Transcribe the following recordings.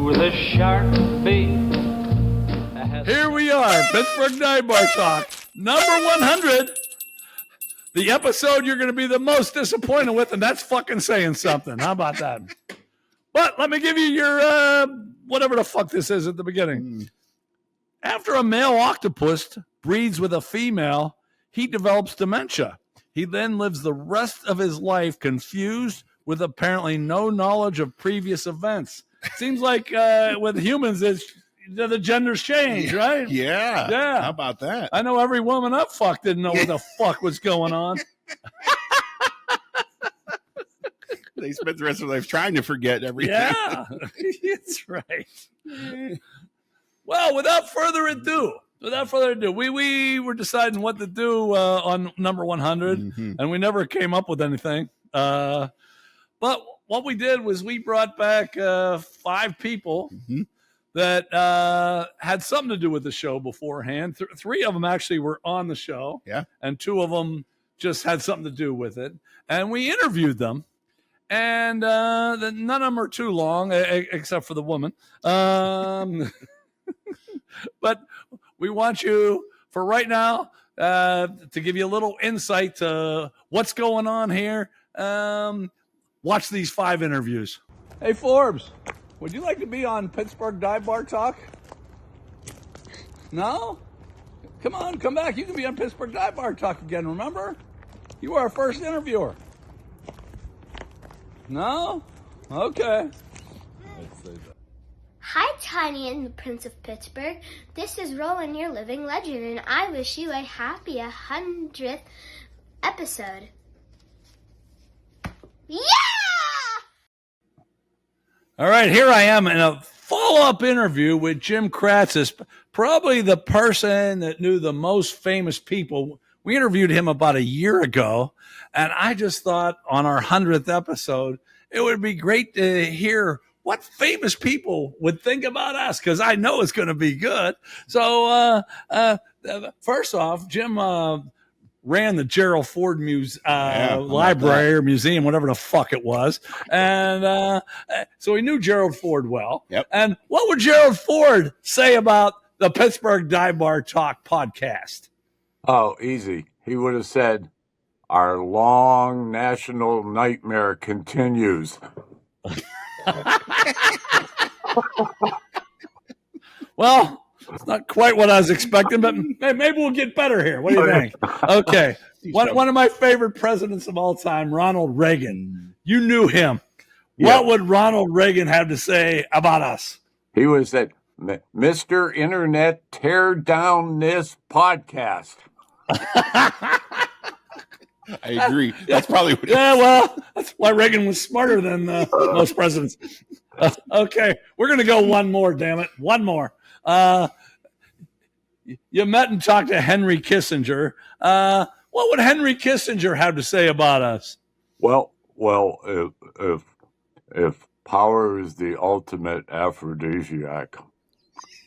with a sharp beat. Here we are, Pittsburgh Dive Bar Talk, number 100. The episode you're going to be the most disappointed with, and that's fucking saying something. How about that? But let me give you your, whatever the fuck this is at the beginning. After a male octopus breeds with a female, he develops dementia. He then lives the rest of his life confused with apparently no knowledge of previous events. Seems like with humans, the genders change, right? Yeah. How about that? I know every woman up fuck didn't know what the fuck was going on. They spent the rest of their life trying to forget everything. Yeah, that's right. Well, without further ado, we were deciding what to do on number 100, and we never came up with anything. But what we did was we brought back 5 people that had something to do with the show beforehand. 3 of them actually were on the show, and 2 of them just had something to do with it. And we interviewed them, and none of them are too long, except for the woman. But we want you, for right now, to give you a little insight to what's going on here. Watch these 5 interviews. Hey, Forbes, would you like to be on Pittsburgh Dive Bar Talk? No? Come on, come back. You can be on Pittsburgh Dive Bar Talk again, remember? You were our first interviewer. No? Okay. Hi, Tiny and the Prince of Pittsburgh. This is Roland, your living legend, and I wish you a happy 100th episode. Yeah! All right, here I am in a follow-up interview with Jim Kratzis, probably the person that knew the most famous people. We interviewed him about a year ago, and I just thought on our 100th episode, it would be great to hear what famous people would think about us, because I know it's going to be good. So first off, Jim ran the Gerald Ford library or museum, whatever the fuck it was. And so he knew Gerald Ford well. Yep. And what would Gerald Ford say about the Pittsburgh Dive Bar Talk podcast? Oh, easy. He would have said, our long national nightmare continues. Well, it's not quite what I was expecting, but maybe we'll get better here. What do you think? Okay. One of my favorite presidents of all time, Ronald Reagan. You knew him. Yeah. What would Ronald Reagan have to say about us? He would have said, Mr. Internet, tear down this podcast. I agree. That's probably what well, that's why Reagan was smarter than most presidents. Okay, we're going to go one more, damn it. One more. You met and talked to Henry Kissinger. What would Henry Kissinger have to say about us? Well, if power is the ultimate aphrodisiac,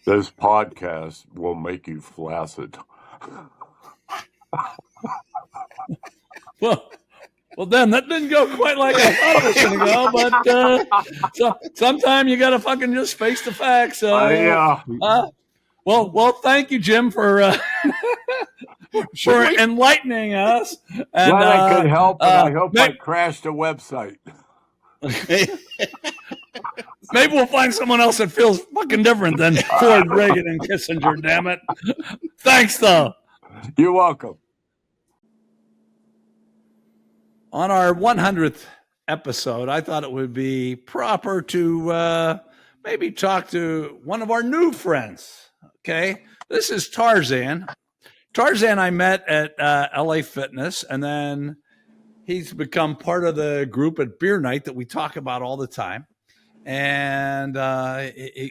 this podcast will make you flaccid. Well, then that didn't go quite like I thought it was going to go. But sometime you got to fucking just face the facts. Yeah. Well, thank you, Jim, for enlightening us. And, Glad I could help, and I hope I crashed a website. Maybe we'll find someone else that feels fucking different than Ford, Reagan, and Kissinger. Damn it! Thanks, though. You're welcome. On our 100th episode, I thought it would be proper to maybe talk to one of our new friends. Okay, this is Tarzan. Tarzan I met at LA Fitness, and then he's become part of the group at Beer Night that we talk about all the time. And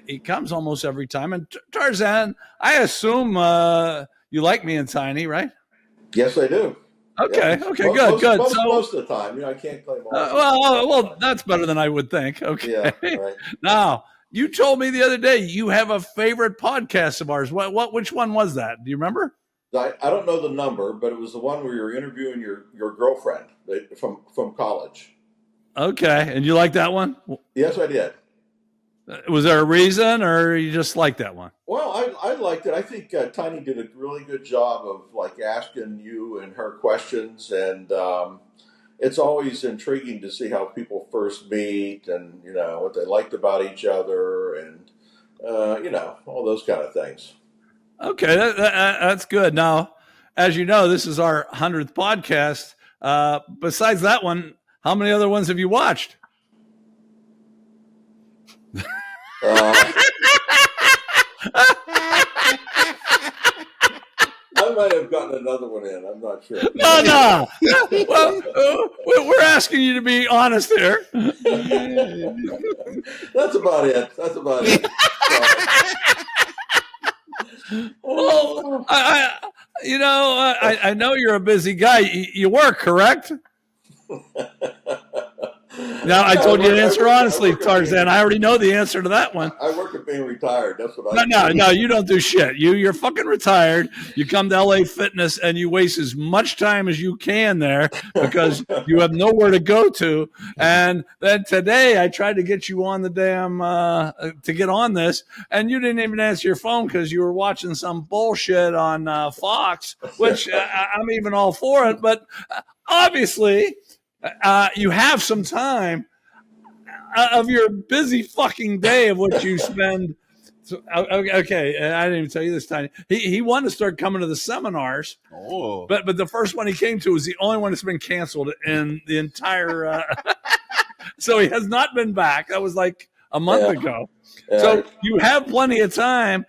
he comes almost every time. And Tarzan, I assume you like me and Tiny, right? Yes, I do. Okay. Yeah. Okay. Good. Most of the time, I can't claim well, all. that's better than I would think. Okay. Yeah. Right. Now, you told me the other day you have a favorite podcast of ours. Which one was that? Do you remember? I don't know the number, but it was the one where you were interviewing your girlfriend from college. Okay, and you like that one? Yes, I did. Was there a reason, or you just like that one? Well, I liked it. I think Tiny did a really good job of like asking you and her questions, and it's always intriguing to see how people first meet, and what they liked about each other, and all those kind of things. Okay, that's good. Now, as you know, this is our 100th podcast. Besides that one, how many other ones have you watched? I might have gotten another one in. I'm not sure. No. Well, we're asking you to be honest here. That's about it. Well, I know you're a busy guy. You work, correct? Now, I told you to answer honestly, Tarzan. I already know the answer to that one. I work at being retired. That's what I do. No, you don't do shit. You're fucking retired. You come to LA Fitness and you waste as much time as you can there because you have nowhere to go to. And then today I tried to get you on the damn to get on this, and you didn't even answer your phone because you were watching some bullshit on Fox, which I'm even all for it. But obviously, you have some time of your busy fucking day of what you spend. So, okay, I didn't even tell you this time. He wanted to start coming to the seminars. Oh, but the first one he came to was the only one that's been canceled in the entire. So he has not been back. That was like a month ago. Yeah. So you have plenty of time.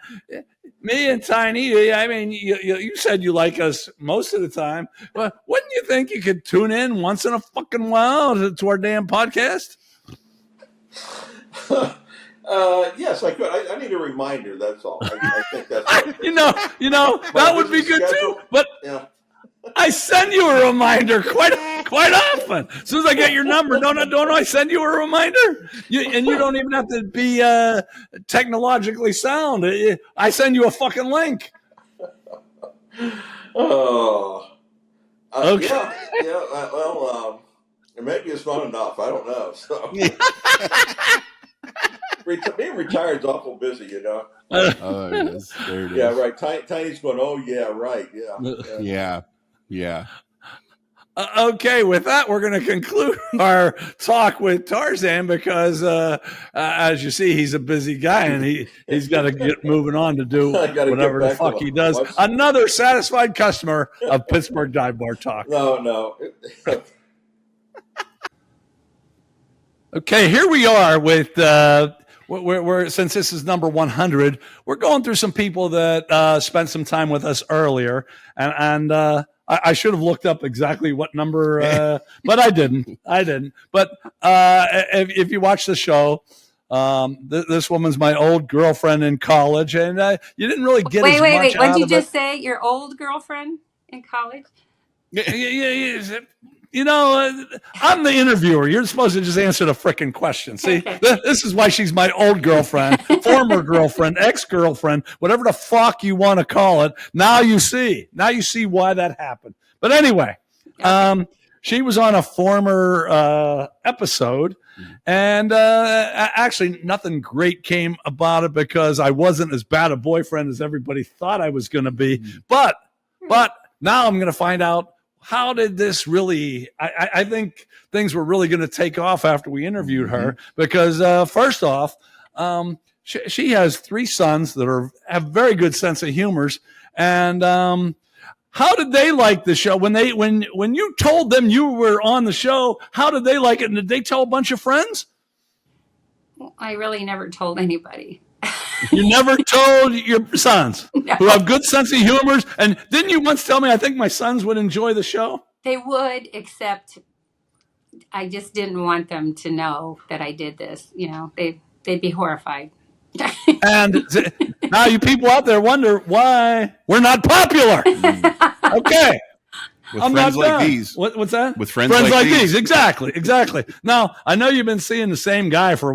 Me and Tiny, I mean, you said you like us most of the time, but wouldn't you think you could tune in once in a fucking while to our damn podcast? Yes, I could. I need a reminder. That's all. I think that's that would be good too. But I send you a reminder quite often. As soon as I get your number, don't I send you a reminder? And you don't even have to be technologically sound. I send you a fucking link. Oh. Okay. Well, maybe it's not enough. I don't know. So. Being retired is awful busy, Oh, it is. There it is. Yeah, right. Tiny's going, oh, yeah, right. Yeah. Okay, with that, we're going to conclude our talk with Tarzan because, as you see, he's a busy guy and he's got to get moving on to do whatever the fuck he does. Another satisfied customer of Pittsburgh Dive Bar Talk. No. Okay, here we are with we're since this is number 100, we're going through some people that spent some time with us earlier, and I should have looked up exactly what number, but I didn't. But if you watch the show, this woman's my old girlfriend in college, and you didn't really get as much Wait. out What did you of just it. say? Your old girlfriend in college? Yeah. I'm the interviewer. You're supposed to just answer the frickin' question. See, this is why she's my old girlfriend, former girlfriend, ex-girlfriend, whatever the fuck you want to call it. Now you see why that happened. But anyway, she was on a former episode, and actually nothing great came about it because I wasn't as bad a boyfriend as everybody thought I was going to be. But now I'm going to find out. How did this really? I think things were really going to take off after we interviewed her because first off, she has 3 sons that have very good sense of humors. And how did they like the show when you told them you were on the show? How did they like it? And did they tell a bunch of friends? Well, I really never told anybody. You never told your sons who have good sense of humors. And didn't you once tell me, I think my sons would enjoy the show? They would, except I just didn't want them to know that I did this. They'd be horrified. And now you people out there wonder why we're not popular. Okay. With friends like these. What's that? With friends like these. Exactly. Now, I know you've been seeing the same guy for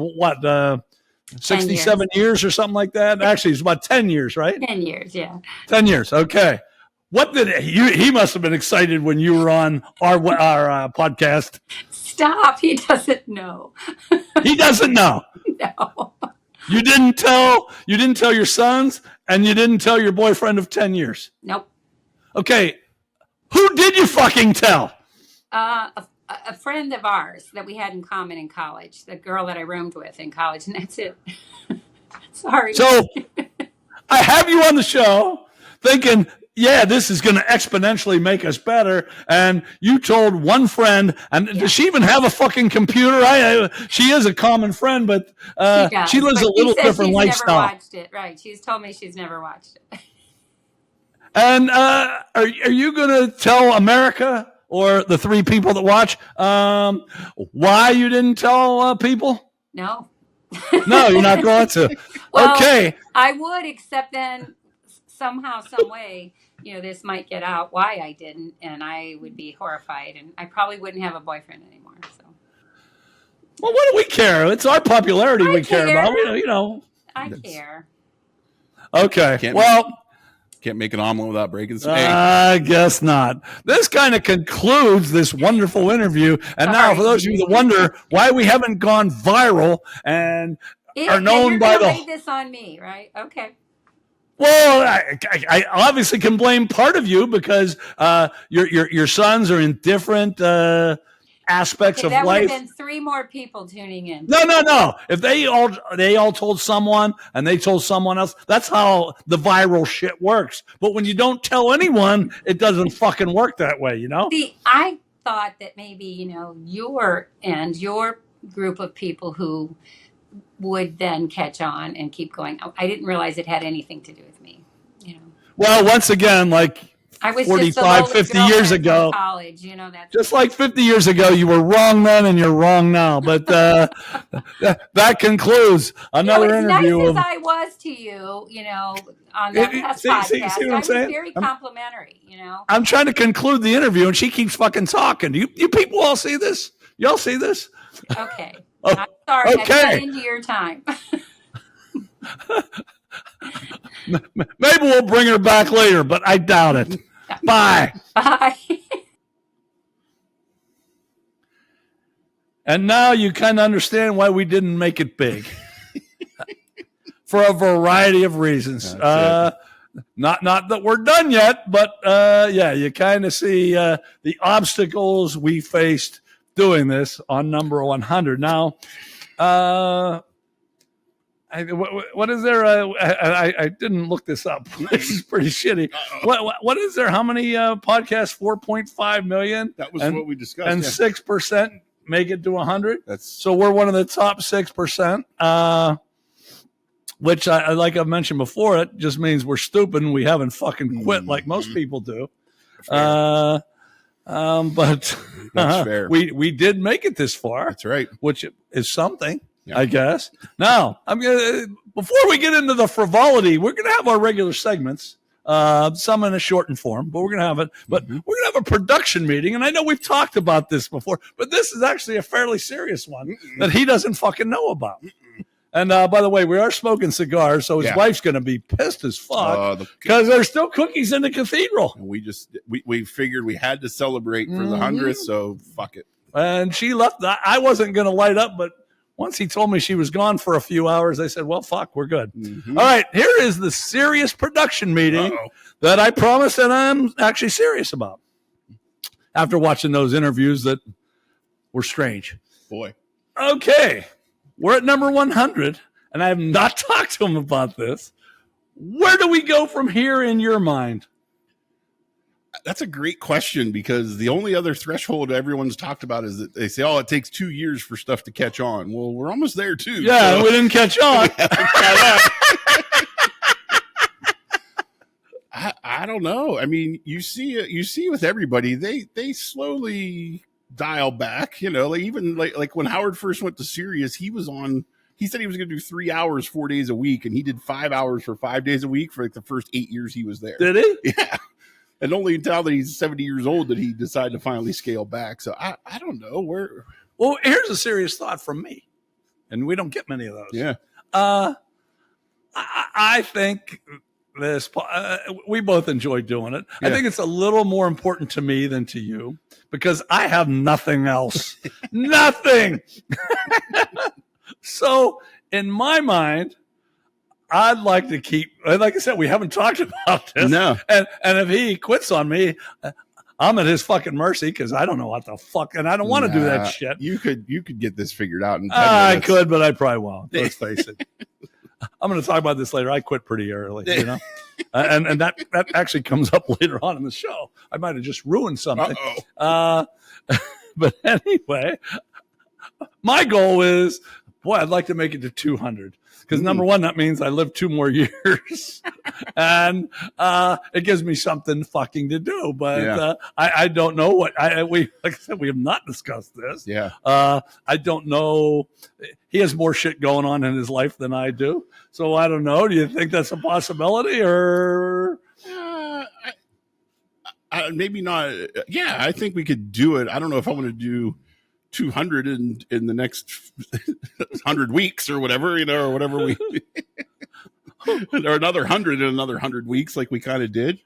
67 years or something like that. Actually, it's about 10 years, right? 10 years, yeah. 10 years. Okay. What did he must have been excited when you were on our podcast. Stop. He doesn't know. He doesn't know. No. You didn't tell your sons, and you didn't tell your boyfriend of 10 years. Nope. Okay. Who did you fucking tell? A friend of ours that we had in common in college, the girl that I roomed with in college, and that's it. Sorry. So I have you on the show thinking, yeah, this is going to exponentially make us better. And you told one friend, and does she even have a fucking computer? She is a common friend, but she lives a little different lifestyle. Never watched it, right? She's told me she's never watched it. And are you going to tell America or the 3 people that watch why you didn't tell people? No. No, you're not going to. Well, okay. I would, except then somehow, some way, this might get out why I didn't, and I would be horrified, and I probably wouldn't have a boyfriend anymore. So. Well, what do we care? It's our popularity we care about. I care. Okay. Can't make an omelet without breaking some eggs. I guess not. This kind of concludes this wonderful interview. And now, for those of you that wonder why we haven't gone viral and are known by the... lay this on me, right? Okay. Well, I obviously can blame part of you because your sons are in different aspects of life. That would have life. been 3 more people tuning in. No. If they all told someone and they told someone else, that's how the viral shit works. But when you don't tell anyone, it doesn't fucking work that way, See, I thought that maybe, your group of people who would then catch on and keep going. I didn't realize it had anything to do with me, Well, once again, I was 45, 50 years ago. College, that's just like 50 years ago, you were wrong then and you're wrong now. But that concludes another interview. Nice as I was to you, on that last podcast, see what I'm I was saying? very complimentary, I'm trying to conclude the interview and she keeps fucking talking. You people all see this? Y'all see this? Okay. Oh, I'm sorry. okay. I cut into your time. Maybe we'll bring her back later, but I doubt it. Bye. Bye. And now you kind of understand why we didn't make it big. For a variety of reasons. Not that we're done yet, but you kind of see the obstacles we faced doing this on number 100. Now, what is there? I didn't look this up. This is pretty shitty. What is there? How many podcasts? 4.5 million. That was what we discussed. And 6% make it to 100. So we're one of the top 6%. Which like I mentioned before, it just means we're stupid and we haven't fucking quit like most people do. But that's fair. We did make it this far. That's right. Which is something. Yeah. I guess. Now, before we get into the frivolity, we're going to have our regular segments, some in a shortened form, but we're going to have it. But we're going to have a production meeting, and I know we've talked about this before, but this is actually a fairly serious one that he doesn't fucking know about. And by the way, we are smoking cigars, so his wife's going to be pissed as fuck because there's still cookies in the cathedral. And we figured we had to celebrate for the 100th, so fuck it. And she left. I wasn't going to light up, but once he told me she was gone for a few hours, I said, well, fuck, we're good. All right, here is the serious production meeting that I promised and I'm actually serious about after watching those interviews that were strange. Boy. Okay, we're at number 100, and I have not talked to him about this. Where do we go from here in your mind? That's a great question because the only other threshold everyone's talked about is that they say, it takes 2 years for stuff to catch on. Well, we're almost there too. Yeah, so. We didn't catch on. I don't know. I mean, you see with everybody, they slowly dial back, even like when Howard first went to Sirius, he said he was going to do 3 hours, 4 days a week. And he did 5 hours for 5 days a week for the first 8 years he was there. Did he? Yeah. And only now that he's 70 years old that he decided to finally scale back. So I don't know where. Well, here's a serious thought from me, and we don't get many of those. Yeah. I think this. We both enjoy doing it. Yeah. I think it's a little more important to me than to you because I have nothing else. Nothing. So in my mind, I'd like to keep, like I said, we haven't talked about this. No. And if he quits on me, I'm at his fucking mercy because I don't know what the fuck, and I don't want to do that shit. You could get this figured out in 10 I minutes. could, but I probably won't. Let's face it. I'm going to talk about this later. I quit pretty early, you know, and that actually comes up later on in the show. I might have just ruined something. But anyway, my goal is, boy, I'd like to make it to 200 because number one, that means I live 2 more years, and it gives me something fucking to do. But I don't know what like I said, we have not discussed this. Yeah. I don't know. He has more shit going on in his life than I do, so I don't know. Do you think that's a possibility, or? Maybe not. Yeah, I think we could do it. I don't know if I want to do 200 in the next 100 weeks or whatever, you know, or whatever we, or another 100 in another 100 weeks, like we kind of did.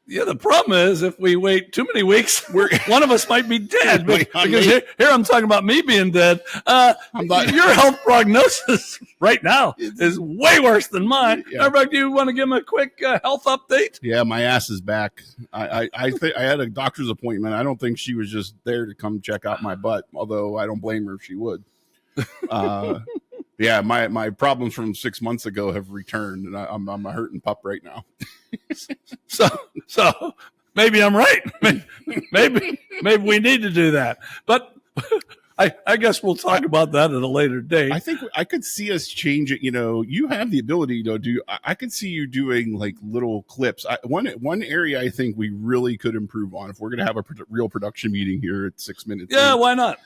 Yeah, the problem is if we wait too many weeks, one of us might be dead. Because here I'm talking about me being dead. Your health prognosis right now is way worse than mine. Yeah. Do you want to give him a quick health update? Yeah, my ass is back. I think I had a doctor's appointment. I don't think she was just there to come check out my butt, although I don't blame her if she would. Yeah, my problems from 6 months ago have returned, and I'm a hurting pup right now. So maybe I'm right. Maybe we need to do that. But I guess we'll talk about that at a later date. I think I could see us change it. You know, you have the ability to do. I could see you doing like little clips. One area I think we really could improve on if we're going to have a real production meeting here at 6 minutes. Yeah, why not?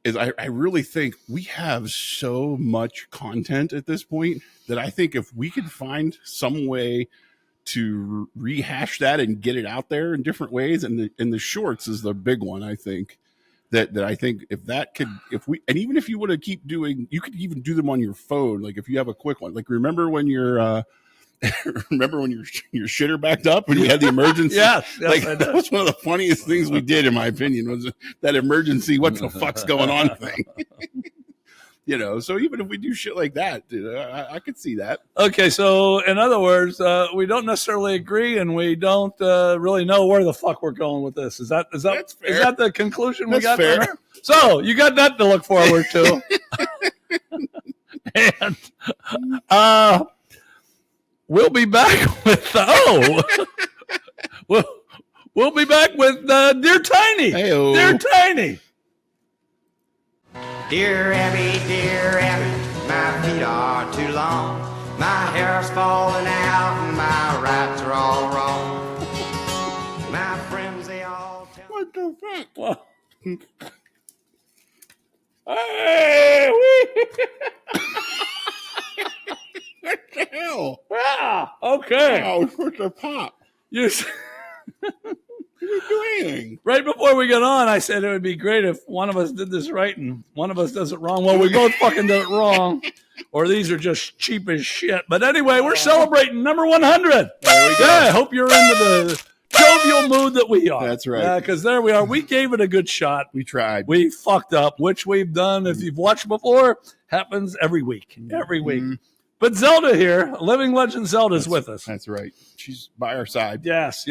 Is I really think we have so much content at this point that I think if we could find some way to rehash that and get it out there in different ways, and the shorts is the big one. I think that I think even if you want to keep doing, you could even do them on your phone. Like if you have a quick one, like remember when your shitter backed up when we had the emergency? Yes, like that was one of the funniest things we did, in my opinion, was that emergency. What the fuck's going on thing? You know, so even if we do shit like that, dude, I could see that. Okay, so in other words, we don't necessarily agree, and we don't really know where the fuck we're going with this. Is that the conclusion we got fair. there? So you got that to look forward to, and we'll be back with we'll be back with Dear Tiny. Hey-o. Dear Tiny. Dear Abby, my feet are too long. My hair's falling out and my rights are all wrong. My friends, they all tell me. What the fuck? Well, hey, What the hell? okay. Oh, what's the pop? You didn't do anything. right before we got on, I said it would be great if one of us did this right and one of us does it wrong. Well, we both fucking did it wrong, or these are just cheap as shit. But anyway, we're celebrating number 100. There we go. Yeah, I hope you're into the jovial mood that we are. That's right. Yeah, because there we are. We gave it a good shot. We tried. We fucked up, which we've done. If you've watched before, happens every week. Every week. Mhm. But Zelda here, living legend Zelda's with us. That's right. She's by our side. Yes,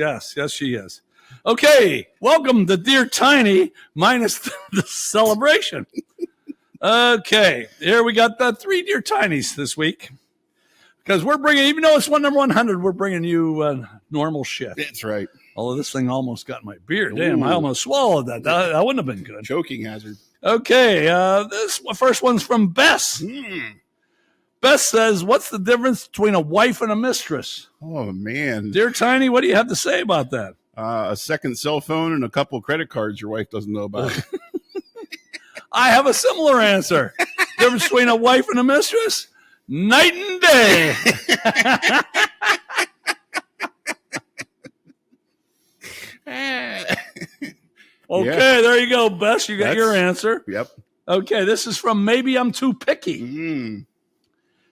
she is. Okay, welcome to Dear Tiny, minus the celebration. Okay, here we got the 3 Dear Tinies this week. Because we're bringing, even though it's number 100, we're bringing you normal shit. That's right. Although this thing almost got in my beard. Damn, Ooh. I almost swallowed that. That wouldn't have been good. Choking hazard. Okay, this first one's from Bess. Bess says, what's the difference between a wife and a mistress? Oh, man. Dear Tiny, what do you have to say about that? A second cell phone and a couple of credit cards your wife doesn't know about. I have a similar answer. Difference between a wife and a mistress? Night and day. Okay, there you go, Bess. You got your answer. Yep. Okay, this is from Maybe I'm Too Picky.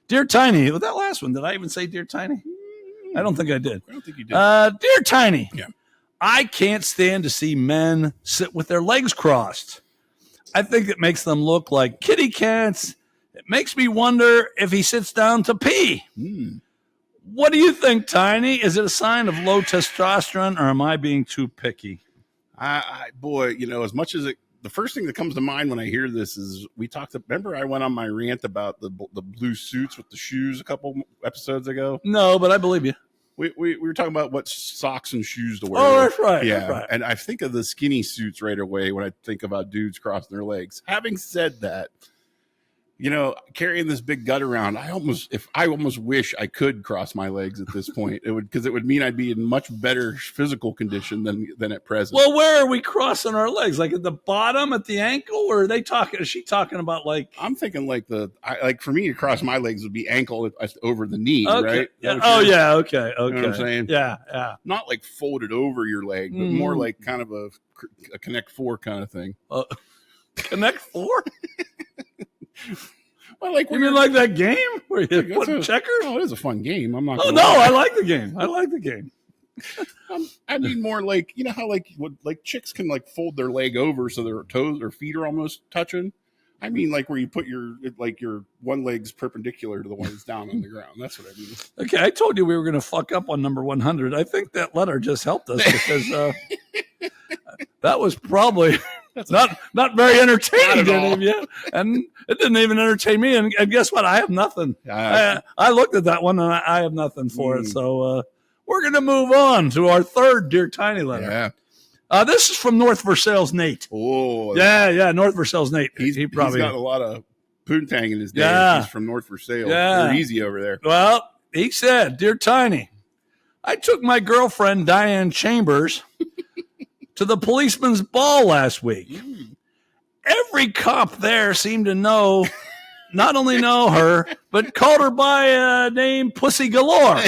Dear Tiny, with that last one, did I even say Dear Tiny? I don't think I did. I don't think you did. Dear Tiny, Yeah. I can't stand to see men sit with their legs crossed. I think it makes them look like kitty cats, It makes me wonder if he sits down to pee. What do you think, Tiny? Is it a sign of low testosterone, or am I being too picky? Boy, as much as the first thing that comes to mind when I hear this is remember I went on my rant about the blue suits with the shoes a couple episodes ago? No, but I believe you. We were talking about what socks and shoes to wear. Oh, that's right. Yeah. That's right. And I think of the skinny suits right away when I think about dudes crossing their legs. Having said that, carrying this big gut around, I almost wish I could cross my legs at this point. Because it would mean I'd be in much better physical condition than at present. Well, where are we crossing our legs? Like at the bottom, at the ankle, or is she talking about like? I'm thinking for me to cross my legs would be ankle over the knee, okay. right? Yeah. Oh yeah, okay. You know what I'm saying? Yeah. Not like folded over your leg, but more like kind of a Connect Four kind of thing. Connect Four? Well, like you mean like that game where you put checkers? Oh, it is a fun game. I'm not. Oh no, I like the game. I mean more like how like chicks can like fold their leg over so their toes or feet are almost touching. I mean like where you put your one leg's perpendicular to the one that's down on the ground. That's what I mean. Okay, I told you we were going to fuck up on number 100. I think that letter just helped us because that was probably not very entertaining to any of you, and it didn't even entertain me. And guess what? I have nothing. I looked at that one and I have nothing for it. So we're going to move on to our third Dear Tiny letter. Yeah. This is from North Versailles Nate. Oh, yeah, North Versailles Nate. He's got a lot of poontang in his day. Yeah. He's from North Versailles. Yeah. They're easy over there. Well, he said, Dear Tiny, I took my girlfriend Diane Chambers to the policeman's ball last week. Every cop there seemed to not only know her, but called her by a name Pussy Galore.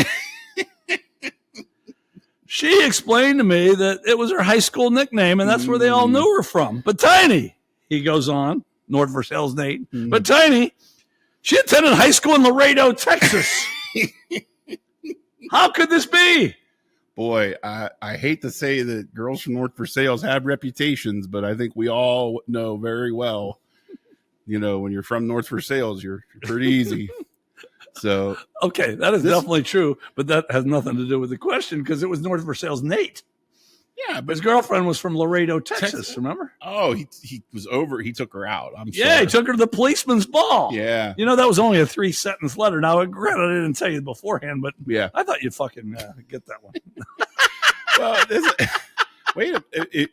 She explained to me that it was her high school nickname, and that's where they all knew her from. But Tiny, he goes on, North Versailles Nate, but Tiny, she attended high school in Laredo, Texas. How could this be? Boy, I hate to say that girls from North Versailles have reputations, but I think we all know very well, when you're from North Versailles, you're pretty easy. So okay, that is definitely true, but that has nothing to do with the question because it was North Versailles Nate. Yeah, but his girlfriend was from Laredo, Texas. Remember? Oh, he was over. He took her out. Yeah, he took her to the policeman's ball. Yeah, that was only a 3-sentence letter. Now, granted, I didn't tell you beforehand, but yeah, I thought you'd fucking get that one. Well,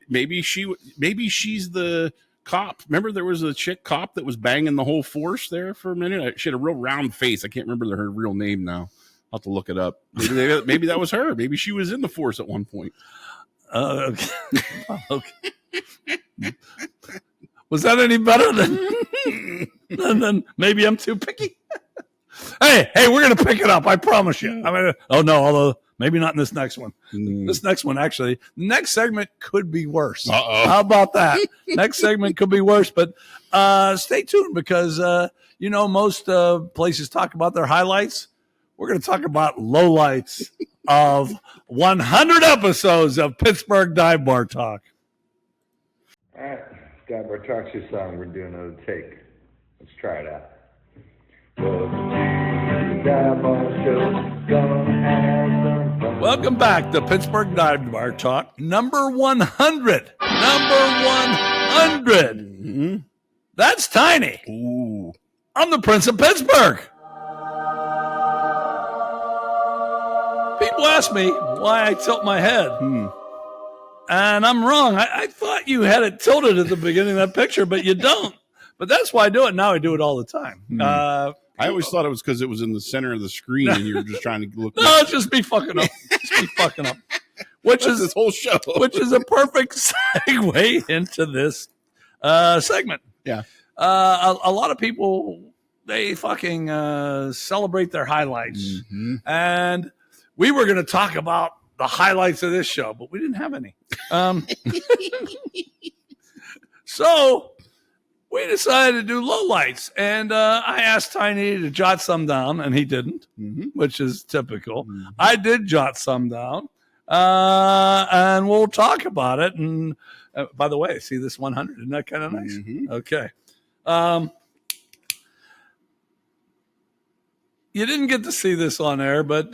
maybe she's the cop. Remember, there was a chick cop that was banging the whole force there for a minute. She had a real round face. I can't remember her real name now. I'll have to look it up. Maybe that was her. Maybe she was in the force at one point. Okay. Was that any better than maybe I'm too picky? hey, we're gonna pick it up. I promise you. Although maybe not in this next one. This next one, actually, next segment could be worse. How about that? Next segment could be worse, but stay tuned because most places talk about their highlights. We're going to talk about lowlights of 100 episodes of Pittsburgh Dive Bar Talk. All right, Dive Bar Talk's your song. We're doing another take. Let's try it out. Welcome back to Pittsburgh Dive Bar Talk, number 100. Number 100. That's Tiny. Ooh. I'm the Prince of Pittsburgh. People ask me why I tilt my head. And I'm wrong. I thought you had it tilted at the beginning of that picture, but you don't. But that's why I do it. Now I do it all the time. I always thought it was because it was in the center of the screen and you were just trying to look. No, it's just me fucking up. Which is this whole show. Which is a perfect segue into this segment. Yeah. A lot of people, they fucking celebrate their highlights. And we were going to talk about the highlights of this show, but we didn't have any. So we decided to do lowlights. And I asked Tiny to jot some down, and he didn't, which is typical. I did jot some down, and we'll talk about it. And by the way, see this 100? Isn't that kind of nice? Okay. You didn't get to see this on air, but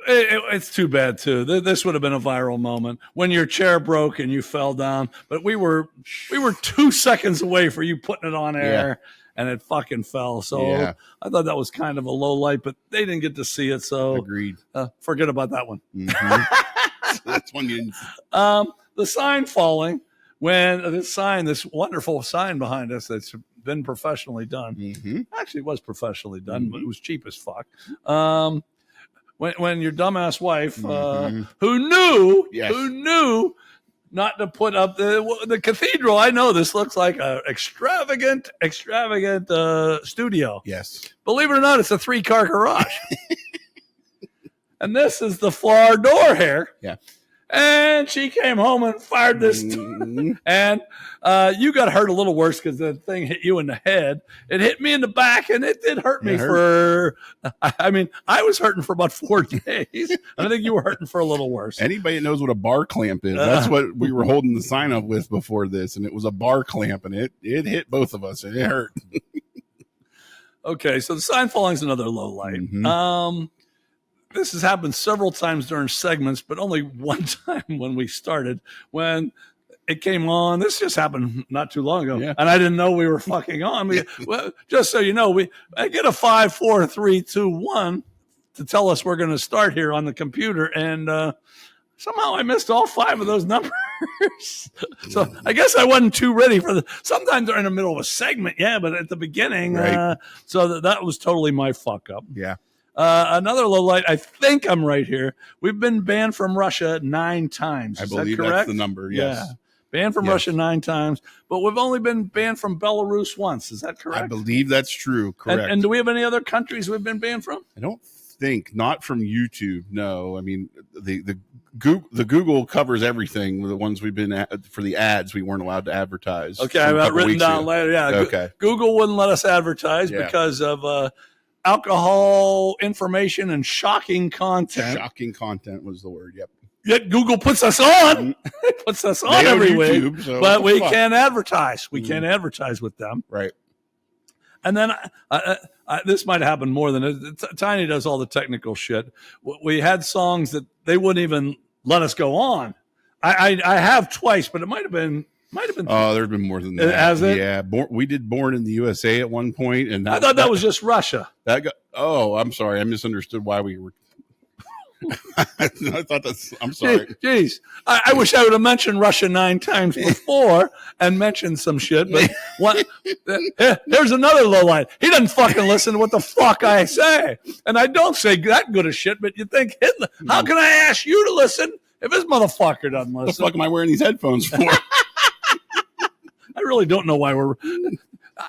it's too bad too. This would have been a viral moment when your chair broke and you fell down. But we were 2 seconds away for you putting it on air, and it fucking fell. So I thought that was kind of a low light, but they didn't get to see it. So agreed. Forget about that one. That's one you. The sign falling when this wonderful sign behind us that's been professionally done. Actually, it was professionally done, but it was cheap as fuck. When your dumbass wife, who knew not to put up the cathedral. I know this looks like an extravagant studio. Yes. Believe it or not, it's a 3-car garage. And this is the floor door here. Yeah. And she came home and fired this. And you got hurt a little worse because the thing hit you in the head. It hit me in the back, and it did hurt me I was hurting for about 4 days. And I think you were hurting for a little worse. Anybody that knows what a bar clamp is, that's what we were holding the sign up with before this. And it was a bar clamp, and it hit both of us, and it hurt. Okay, so the sign falling is another low light. This has happened several times during segments, but only one time when we started, when it came on. This just happened not too long ago, and I didn't know we were fucking on. Well, just so you know, I get a 5, 4, 3, 2, 1 to tell us we're going to start here on the computer, and somehow I missed all 5 of those numbers. So I guess I wasn't too ready for sometimes they're in the middle of a segment, but at the beginning, so that was totally my fuck up. Yeah. Another low light, I think I'm right here. We've been banned from Russia 9 times. I believe that's the number, yes. Yeah. Banned from Russia 9 times, but we've only been banned from Belarus once. Is that correct? I believe that's true, correct. And do we have any other countries we've been banned from? I don't think, not from YouTube, no. I mean, the Google covers everything. The ones we've been for the ads, we weren't allowed to advertise. Okay, I've got written down later. Yeah, okay. Google wouldn't let us advertise because of alcohol information and shocking content. Shocking content was the word. Yep. Yet Google puts us on. It puts us on every week, but we can't advertise. We can't advertise with them. Right. And then this might happen more than it. Tiny does all the technical shit. We had songs that they wouldn't even let us go on. I have twice, but it might have been. Oh, there's been more than that. Has it? Yeah. We did Born in the USA at one point, and I thought that was just Russia. I'm sorry. I misunderstood why we were. I thought I'm sorry. Jeez. I wish I would have mentioned Russia 9 times before and mentioned some shit, but there's another low line. He doesn't fucking listen to what the fuck I say. And I don't say that good of shit, but you think Hitler, how can I ask you to listen if this motherfucker doesn't listen? What the fuck am I wearing these headphones for? I really don't know why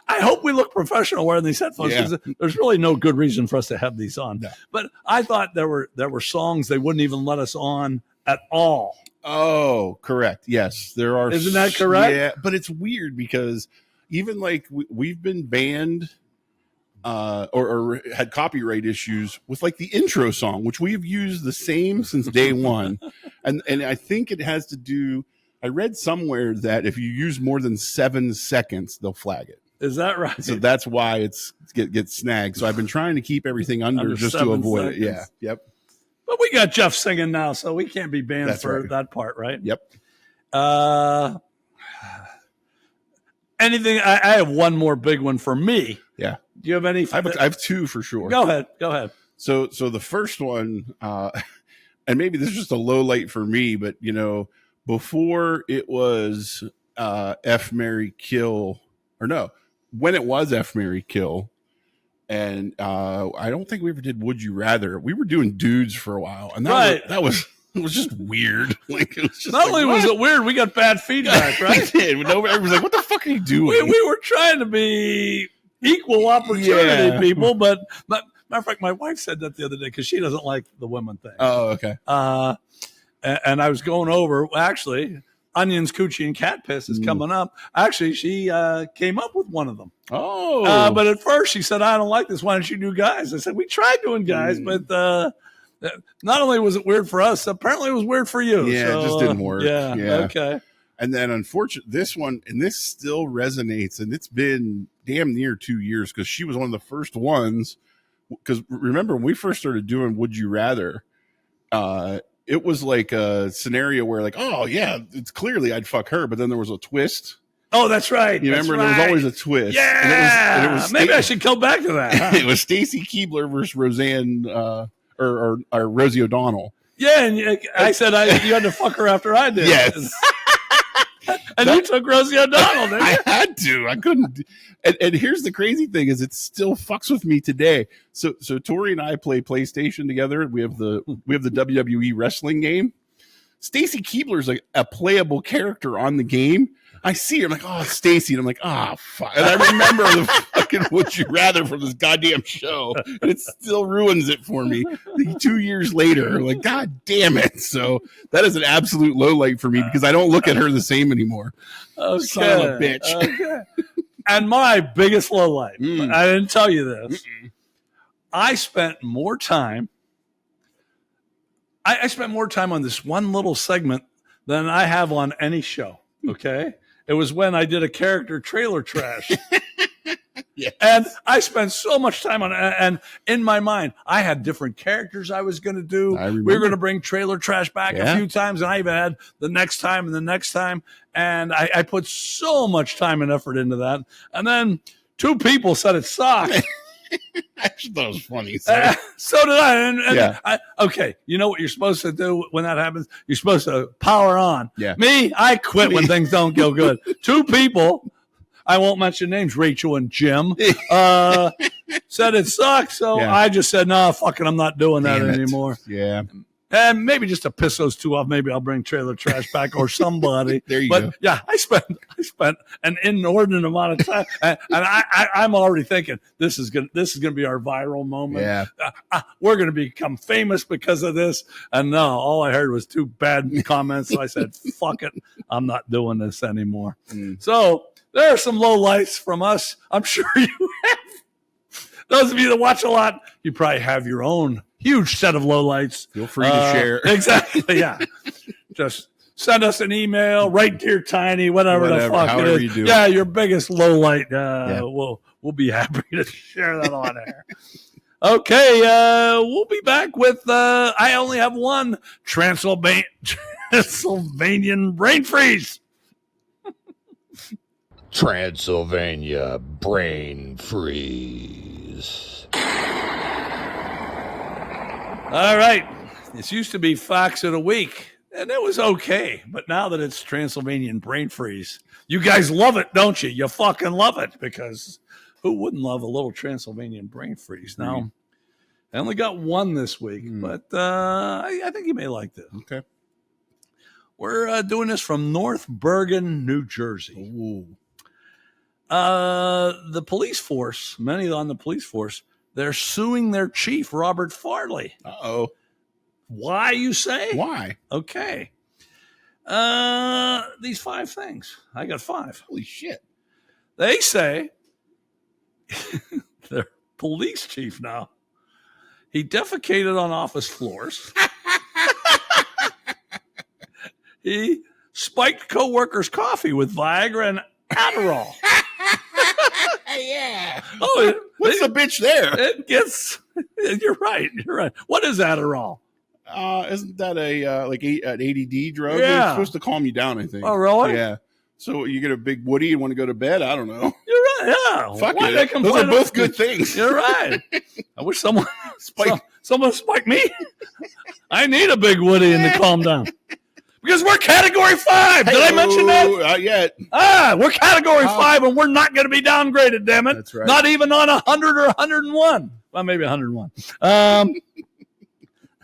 I hope we look professional wearing these headphones because there's really no good reason for us to have these on. No. But I thought there were songs they wouldn't even let us on at all. Oh, correct. Yes, there are. Isn't that correct? Yeah, but it's weird because even like we've been banned or had copyright issues with like the intro song, which we've used the same since day one. And I think it has to do, I read somewhere that if you use more than 7 seconds, they'll flag it. Is that right? So that's why it's gets snagged. So I've been trying to keep everything under just to avoid seconds. It. Yeah. Yep. But we got Jeff singing now, so we can't be banned for that part, right? Yep. Anything? I have one more big one for me. Yeah. Do you have any? I have 2 for sure. Go ahead. So the first one, and maybe this is just a low light for me, but you know, before it was F, Marry, Kill, or no, when it was F, Marry, Kill, and I don't think we ever did Would You Rather. We were doing dudes for a while, and that was it was just weird. Like it was just not only was it weird, we got bad feedback, right? We did. Everybody was like, "What the fuck are you doing?" We were trying to be equal opportunity people, but matter of fact, my wife said that the other day because she doesn't like the women thing. Oh, okay. And I was going over actually. Onions, Coochie, and Cat Piss is coming up. Actually, she came up with one of them. Oh. But at first she said, I don't like this. Why don't you do guys? I said, we tried doing guys, but not only was it weird for us, apparently it was weird for you. Yeah, so, it just didn't work. Yeah. Okay. And then unfortunately, this one, and this still resonates, and it's been damn near 2 years because she was one of the first ones because remember when we first started doing Would You Rather, it was like a scenario where like, oh yeah, it's clearly I'd fuck her, but then there was a twist. Oh, that's right. You remember? That's right. There was always a twist. Yeah. And it was Maybe I should go back to that. Huh? It was Stacy Keibler versus Roseanne, or Rosie O'Donnell. Yeah, and I said you had to fuck her after I did. Yes. And you took Rosie O'Donnell, didn't you? I had to. I couldn't. And here's the crazy thing is it still fucks with me today. So Tori and I play PlayStation together. We have the WWE wrestling game. Stacy Keibler's like a playable character on the game. I see her, I'm like, oh, Stacy. And I'm like, oh, fuck. And I remember the fucking Would You Rather from this goddamn show. And it still ruins it for me. Like 2 years later, I'm like, God damn it. So that is an absolute low light for me because I don't look at her the same anymore. Okay. Son of a bitch. Okay. And my biggest low light, I didn't tell you this. I spent more time. I spent more time on this one little segment than I have on any show. Okay. It was when I did a character trailer trash. Yes. And I spent so much time on it. And in my mind, I had different characters I was going to do. We were going to bring trailer trash back a few times. And I even had the next time and the next time. And I put so much time and effort into that. And then 2 people said it sucked. I actually thought it was funny. So did I. Okay, you know what you're supposed to do when that happens? You're supposed to power on. Yeah. Me, I quit when things don't go good. 2 people, I won't mention names, Rachel and Jim, said it sucks. So I just said, no, fuck it, I'm not doing that anymore. Yeah. And maybe just to piss those 2 off, maybe I'll bring trailer trash back or somebody. There you go. Yeah, I spent an inordinate amount of time, and I'm already thinking this is gonna be our viral moment. Yeah, we're gonna become famous because of this. And no, all I heard was 2 bad comments. So I said, "Fuck it, I'm not doing this anymore." So there are some low lights from us. I'm sure you have. Those of you that watch a lot, you probably have your own huge set of lowlights. Feel free to share. Exactly, yeah. Just send us an email, write Dear Tiny, whatever the fuck it is. You do yeah, your biggest lowlight. We'll be happy to share that on air. Okay, we'll be back with, I only have one Transylvanian brain freeze. Transylvania brain freeze. All right. This used to be Facts of the Week, and it was okay. But now that it's Transylvanian brain freeze, you guys love it, don't you? You fucking love it, because who wouldn't love a little Transylvanian brain freeze? Now, I only got one this week, but I think you may like this. Okay. We're doing this from North Bergen, New Jersey. Ooh. The police force, many on the police force, they're suing their chief, Robert Farley. Uh-oh. Why, you say? Why? Okay. These 5 things. I got 5. Holy shit. They say their police chief now. He defecated on office floors. He spiked co-workers' coffee with Viagra and Adderall. Yeah. Oh, what's the bitch there? It gets. You're right. What is Adderall? Isn't that an ADD drug? Yeah. It's supposed to calm you down, I think. Oh, really? Yeah. So you get a big woody and want to go to bed? I don't know. You're right. Yeah. Fuck it. Those are both good things. You're right. I wish someone spiked me. I need a big woody and to calm down. Because we're category 5. Did I mention that? Not yet. We're category 5, and we're not going to be downgraded, damn it. That's right. Not even on 100 or 101. Well, maybe 101.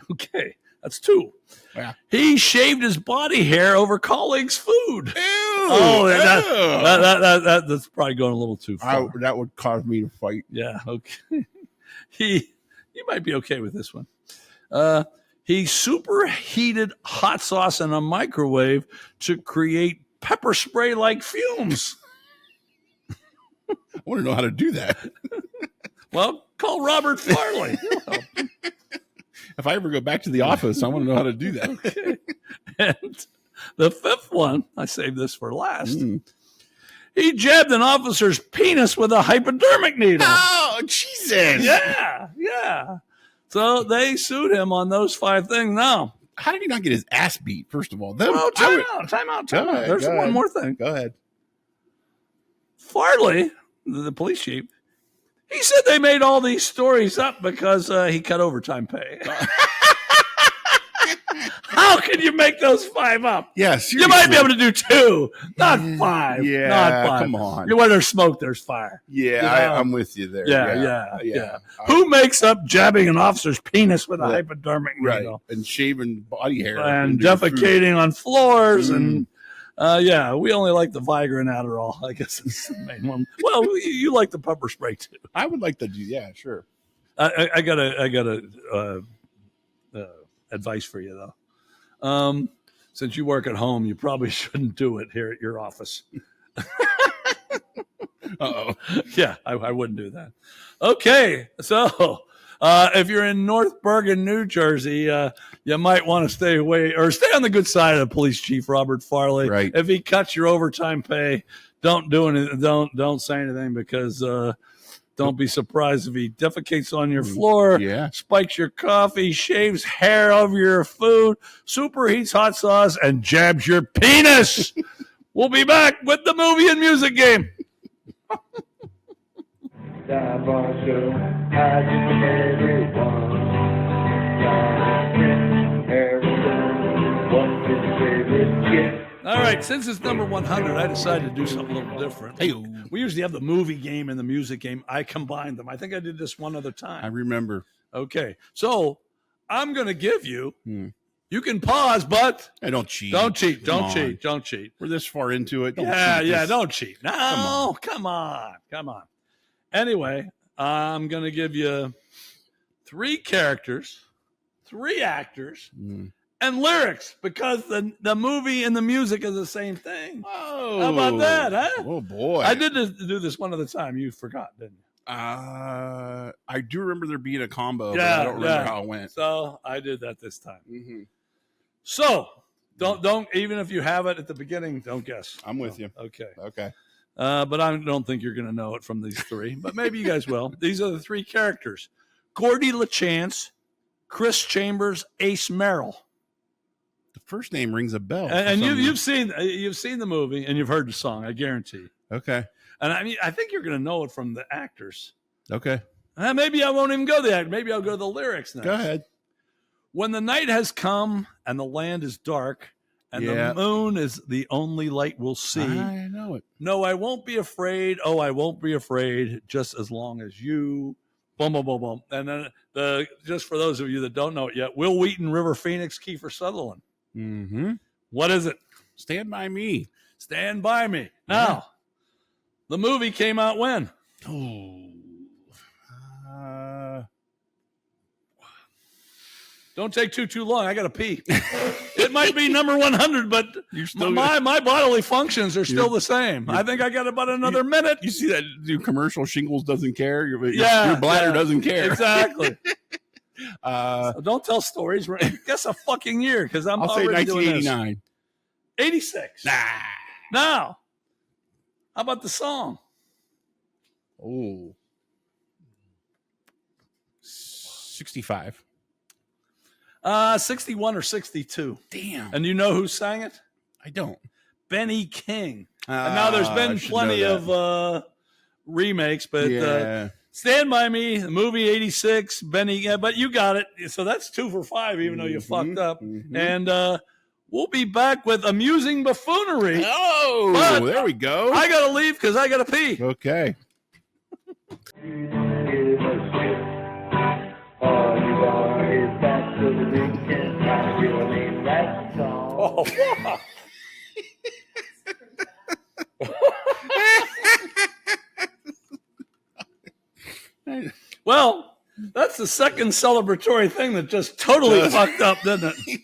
Okay, that's 2. Yeah. He shaved his body hair over colleagues' food. Ew. That's probably going a little too far. That would cause me to fight. Yeah, okay. You might be okay with this one. He superheated hot sauce in a microwave to create pepper spray-like fumes. I want to know how to do that. Well, call Robert Farley. If I ever go back to the office, I want to know how to do that. Okay. And the 5th one, I saved this for last. He jabbed an officer's penis with a hypodermic needle. Oh, Jesus Jesus. Yeah. So they sued him on those 5 things. Now, how did he not get his ass beat? First of all, time out. There's one more thing. Go ahead. Farley, the police chief, he said they made all these stories up because he cut overtime pay. How can you make those 5 up? Yes, you might be able to do 2, not 5. Yeah, not 5. Come on. Where there's smoke, there's fire. Yeah, I'm with you there. Yeah. Who makes up jabbing an officer's penis with a hypodermic needle? And shaving body hair. And defecating on floors and... we only like the Viagra and Adderall. I guess that's the main one. Well, you like the pepper spray too. I would like to do, yeah, sure. I got a advice for you though. Since you work at home, you probably shouldn't do it here at your office. Uh-oh. Yeah, I wouldn't do that. Okay, so if you're in North Bergen, New Jersey, you might want to stay away or stay on the good side of Police Chief Robert Farley. Right. If he cuts your overtime pay, don't do anything. Don't say anything because don't be surprised if he defecates on your floor, spikes your coffee, shaves hair over your food, superheats hot sauce, and jabs your penis. We'll be back with the movie and music game. Dive Bar Show, I do everyone. What is your favorite gift? All right, since it's number 100, I decided to do something a little different. Hey, we usually have the movie game and the music game. I combined them. I think I did this one other time. I remember. Okay, so I'm going to give you. You can pause, but don't cheat. Don't cheat. We're this far into it. Don't cheat. No, come on. Anyway, I'm going to give you 3 characters, 3 actors, and lyrics because the movie and the music is the same thing. Oh, how about that, huh? Oh boy, I did do this one other time. You forgot, didn't you? I do remember there being a combo. But I don't remember how it went. So I did that this time. So don't even if you have it at the beginning, don't guess. I'm with you. Okay. But I don't think you're going to know it from these 3. But maybe you guys will. These are the 3 characters: Gordy LaChance, Chris Chambers, Ace Merrill. The first name rings a bell. And you've seen the movie and you've heard the song, I guarantee. Okay. And I think you're going to know it from the actors. Okay. Maybe I won't even go there. Maybe I'll go to the lyrics next. Go ahead. When the night has come and the land is dark and the moon is the only light we'll see. I know it. No, I won't be afraid. Oh, I won't be afraid just as long as you. Boom, boom, boom, boom. And then just for those of you that don't know it yet, Will Wheaton, River Phoenix, Kiefer Sutherland. What is it? Stand By Me. Stand By Me. Now, the movie came out when? Don't take too long. I got to pee. It might be number 100, but my bodily functions are still the same. I think I got about another minute. You see that new commercial, Shingles doesn't care? Your bladder doesn't care. Exactly. So don't tell stories. Guess a fucking year because I'll say 1989. 86. Now, how about the song? 65. 61 or 62. Damn. And you know who sang it? I don't. Benny King. And now there's been plenty of remakes, but Stand By Me, the movie 86, Benny, but you got it. So that's 2 for 5, even though you fucked up. And we'll be back with amusing buffoonery. Oh, but there we go. I got to leave because I got to pee. Okay. Oh, fuck. Well, that's the second celebratory thing that just totally fucked up, didn't it?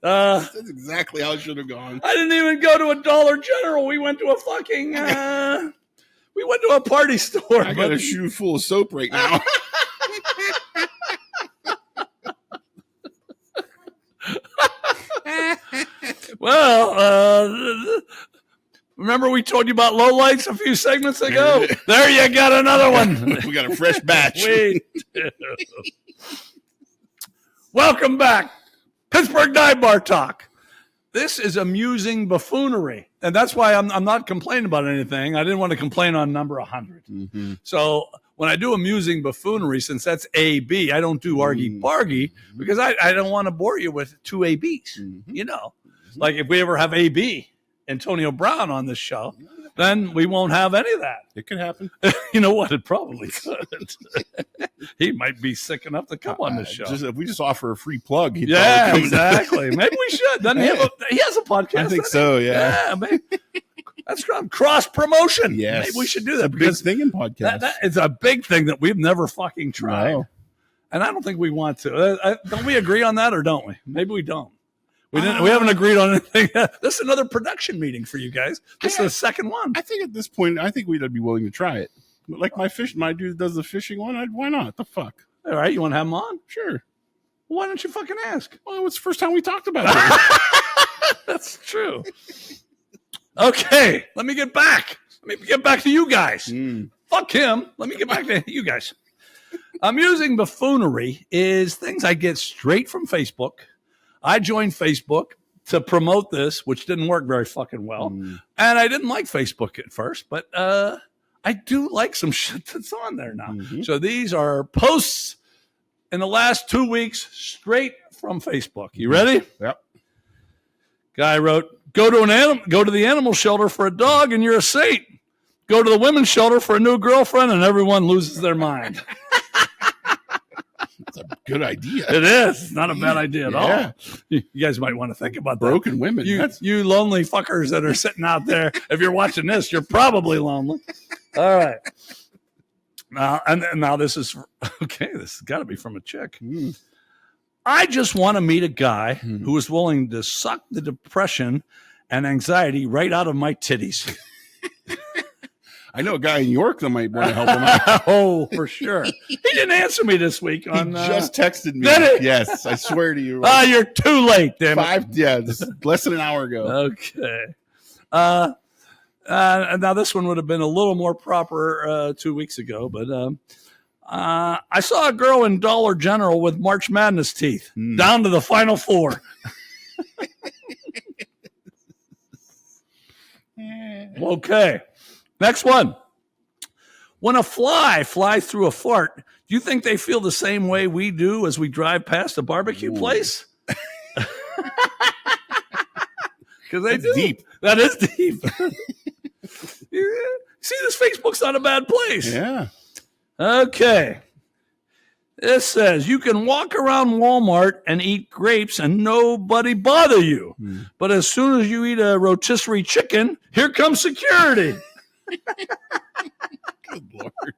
That's exactly how it should have gone. I didn't even go to a Dollar General. We went to a fucking we went to a party store. I got a shoe full of soap right now. Well, Remember we told you about Lowlights a few segments ago? There you got another one. We got a fresh batch. We do. Welcome back. Pittsburgh Dive Bar Talk. This is amusing buffoonery. And that's why I'm not complaining about anything. I didn't want to complain on number 100. Mm-hmm. So when I do amusing buffoonery, since that's A-B, I don't do argy-bargy because I don't want to bore you with two A-Bs. Mm-hmm. You know, like if we ever have A-B, Antonio Brown on this show, then we won't have any of that. It could happen. You know what? It probably could. He might be sick enough to come on this show. If we just offer a free plug, he'd yeah, probably come exactly. Maybe we should. Doesn't he, he has a podcast? I think so, yeah. Yeah, maybe. That's cross promotion. Yes. Maybe we should do that because big thing in podcasts. That is a big thing that we've never fucking tried. No. And I don't think we want to. Don't we agree on that or don't we? Maybe we don't. We haven't agreed on anything. This is another production meeting for you guys. This is the second one. I think at this point, we'd be willing to try it. Like my dude does the fishing one. Why not? The fuck? All right, you want to have him on? Sure. Why don't you fucking ask? Well, it's the first time we talked about it. That's true. Okay, let me get back. To you guys. Fuck him. Let me get back to you guys. Amusing buffoonery is things I get straight from Facebook. I joined Facebook to promote this, which didn't work very fucking well. And I didn't like Facebook at first, but I do like some shit that's on there now. So these are posts in the last 2 weeks straight from Facebook. You ready? Yep. Guy wrote, go to the animal shelter for a dog and you're a saint. Go to the women's shelter for a new girlfriend and everyone loses their mind. That's a good idea. It is. It's not a bad idea at all. You guys might want to think about that. Broken women. You lonely fuckers that are sitting out there. If you're watching this, you're probably lonely. All right. Now this is okay. This has got to be from a chick. I just want to meet a guy who is willing to suck the depression and anxiety right out of my titties. I know a guy in York that might want to help him out. Oh, for sure. He didn't answer me this week. He just texted me. Did he? Yes, I swear to you. You're too late, damn it. Just less than an hour ago. Okay. Now this one would have been a little more proper 2 weeks ago, but I saw a girl in Dollar General with March Madness teeth down to the Final Four. Okay. Next one. When a fly flies through a fart, do you think they feel the same way we do as we drive past a barbecue place? Because they do. Deep. That is deep. See, this Facebook's not a bad place. Yeah. Okay. This says you can walk around Walmart and eat grapes and nobody bother you. But as soon as you eat a rotisserie chicken, here comes security. Good Lord.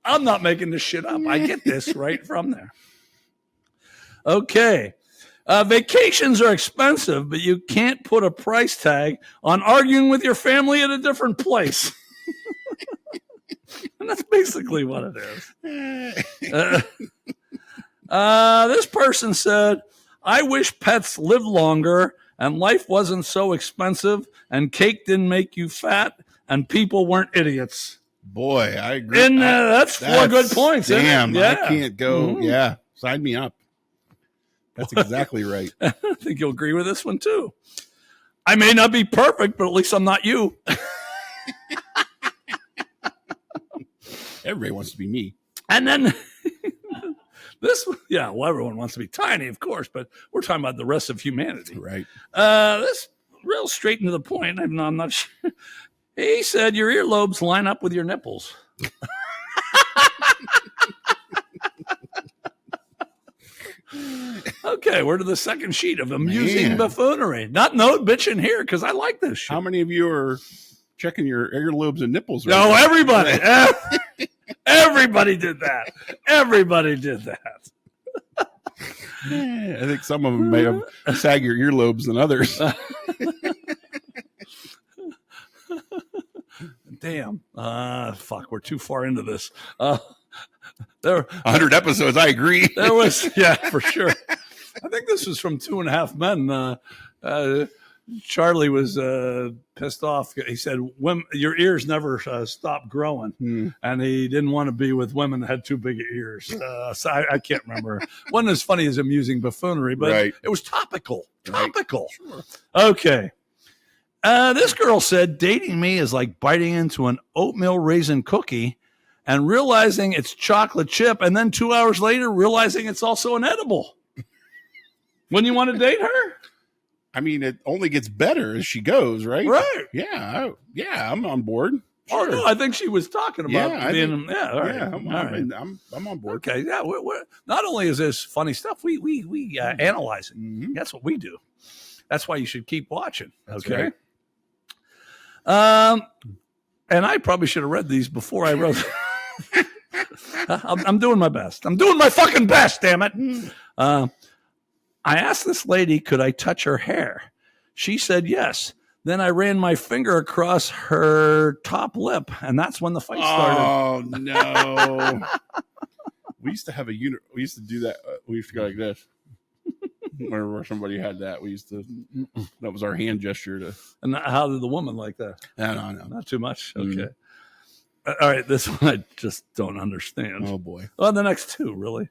I'm not making this shit up. I get this right from there. Okay. Vacations are expensive, but you can't put a price tag on arguing with your family at a different place. And that's basically what it is. This person said, I wish pets lived longer and life wasn't so expensive and cake didn't make you fat and people weren't idiots. Boy, I agree. And that's 4 good points. Damn, isn't it? Yeah. I can't go. Yeah, sign me up. That's exactly right. I think you'll agree with this one too. I may not be perfect, but at least I'm not you. Everybody wants to be me. And then this, everyone wants to be tiny, of course, but we're talking about the rest of humanity. Right. This real straight and to the point. I'm not sure. He said your earlobes line up with your nipples. Okay, we're to the second sheet of amusing buffoonery. Not no bitching here because I like this shit. How many of you are checking your earlobes and nipples? Right now? Everybody. Everybody did that. Everybody did that. I think some of them may have saggier earlobes than others. Damn. Fuck, we're too far into this. There 100 episodes, I agree. There was, yeah, for sure. I think this was from 2.5 Men. Charlie was pissed off. He said, your ears never stop growing. And he didn't want to be with women that had too big of ears. So I can't remember. Wasn't as funny as amusing buffoonery, but it was topical. Topical. Sure. Okay. This girl said, dating me is like biting into an oatmeal raisin cookie and realizing it's chocolate chip, and then 2 hours later realizing it's also an edible. Wouldn't you want to date her? I mean, it only gets better as she goes, right? Right. Yeah. I'm on board. Sure. Oh, no, I think she was talking about being. I'm on board. Okay. Yeah. We're, not only is this funny stuff, we analyze it. That's what we do. That's why you should keep watching. That's okay. Right. And I probably should have read these before I wrote. I'm doing my best. I'm doing my fucking best. Damn it. I asked this lady, could I touch her hair? She said yes. Then I ran my finger across her top lip, and that's when the fight started. Oh, no. We used to have we used to do that. We used to go like this. Whenever somebody had that, that was our hand gesture. And how did the woman like that? No. Not too much? Okay. All right, this one I just don't understand. Oh, boy. Well, the next two, really.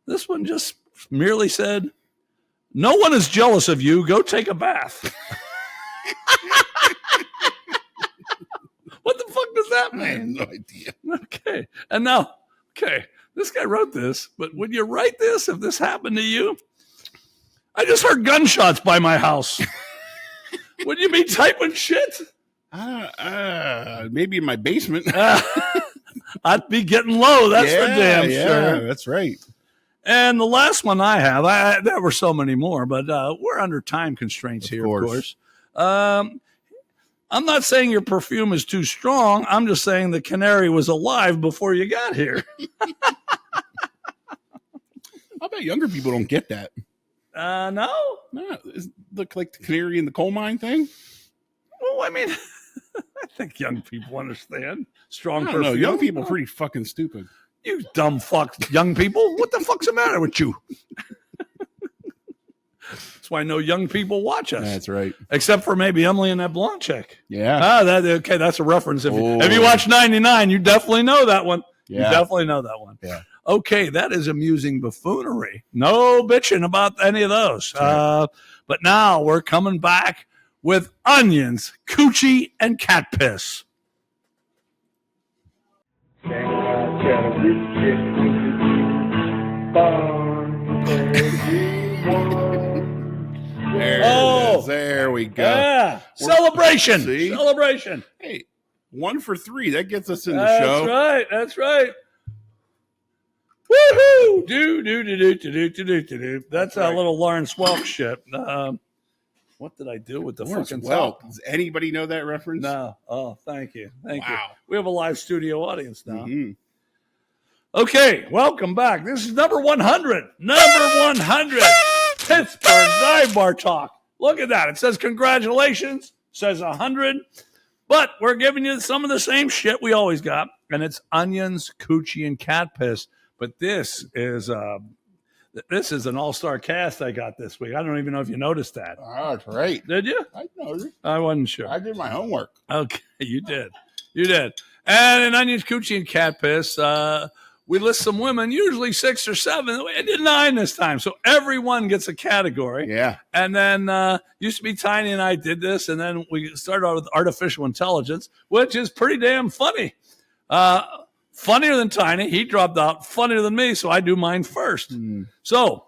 This one just merely said, no one is jealous of you. Go take a bath. What the fuck does that mean? I have no idea. Okay. And now, this guy wrote this, but would you write this if this happened to you? I just heard gunshots by my house. Would you be typing shit? Maybe in my basement. I'd be getting low. That's for damn sure. That's right. And the last one I have, there were so many more, but we're under time constraints here, of course. I'm not saying your perfume is too strong. I'm just saying the canary was alive before you got here. I bet younger people don't get that. No. It look like the canary in the coal mine thing. Well, I mean, I think young people understand strong perfume. No, young people are pretty fucking stupid. You dumb fuck, young people. What the fuck's the matter with you? That's why no young people watch us. That's right. Except for maybe Emily and that blonde chick. Yeah. Okay, that's a reference. If you watch 99, you definitely know that one. Yeah. You definitely know that one. Yeah. Okay, that is amusing buffoonery. No bitching about any of those. Right. But now we're coming back with onions, coochie, and cat piss. There we go. Yeah. Celebration. Celebration. Hey, 1 for 3. That gets us in the show. That's right. Woohoo! Do. That's a little Lawrence Welch shit. What did I do with the fucking Welch? Does anybody know that reference? No. Oh, thank you. Thank you. Wow. We have a live studio audience now. Mm-hmm. Okay, welcome back. This is number 100. Number 100. Pittsburgh Dive Bar Talk. Look at that. It says congratulations. Says 100. But we're giving you some of the same shit we always got. And it's onions, coochie, and cat piss. But this is an all-star cast I got this week. I don't even know if you noticed that. Oh, that's right. Did you? I noticed. I wasn't sure. I did my homework. Okay, you did. And in onions, coochie, and cat piss, we list some women, usually 6 or 7. I did 9 this time. So everyone gets a category. Yeah. And then used to be Tiny and I did this. And then we started out with artificial intelligence, which is pretty damn funny. Funnier than Tiny. He dropped out. Funnier than me. So I do mine first. So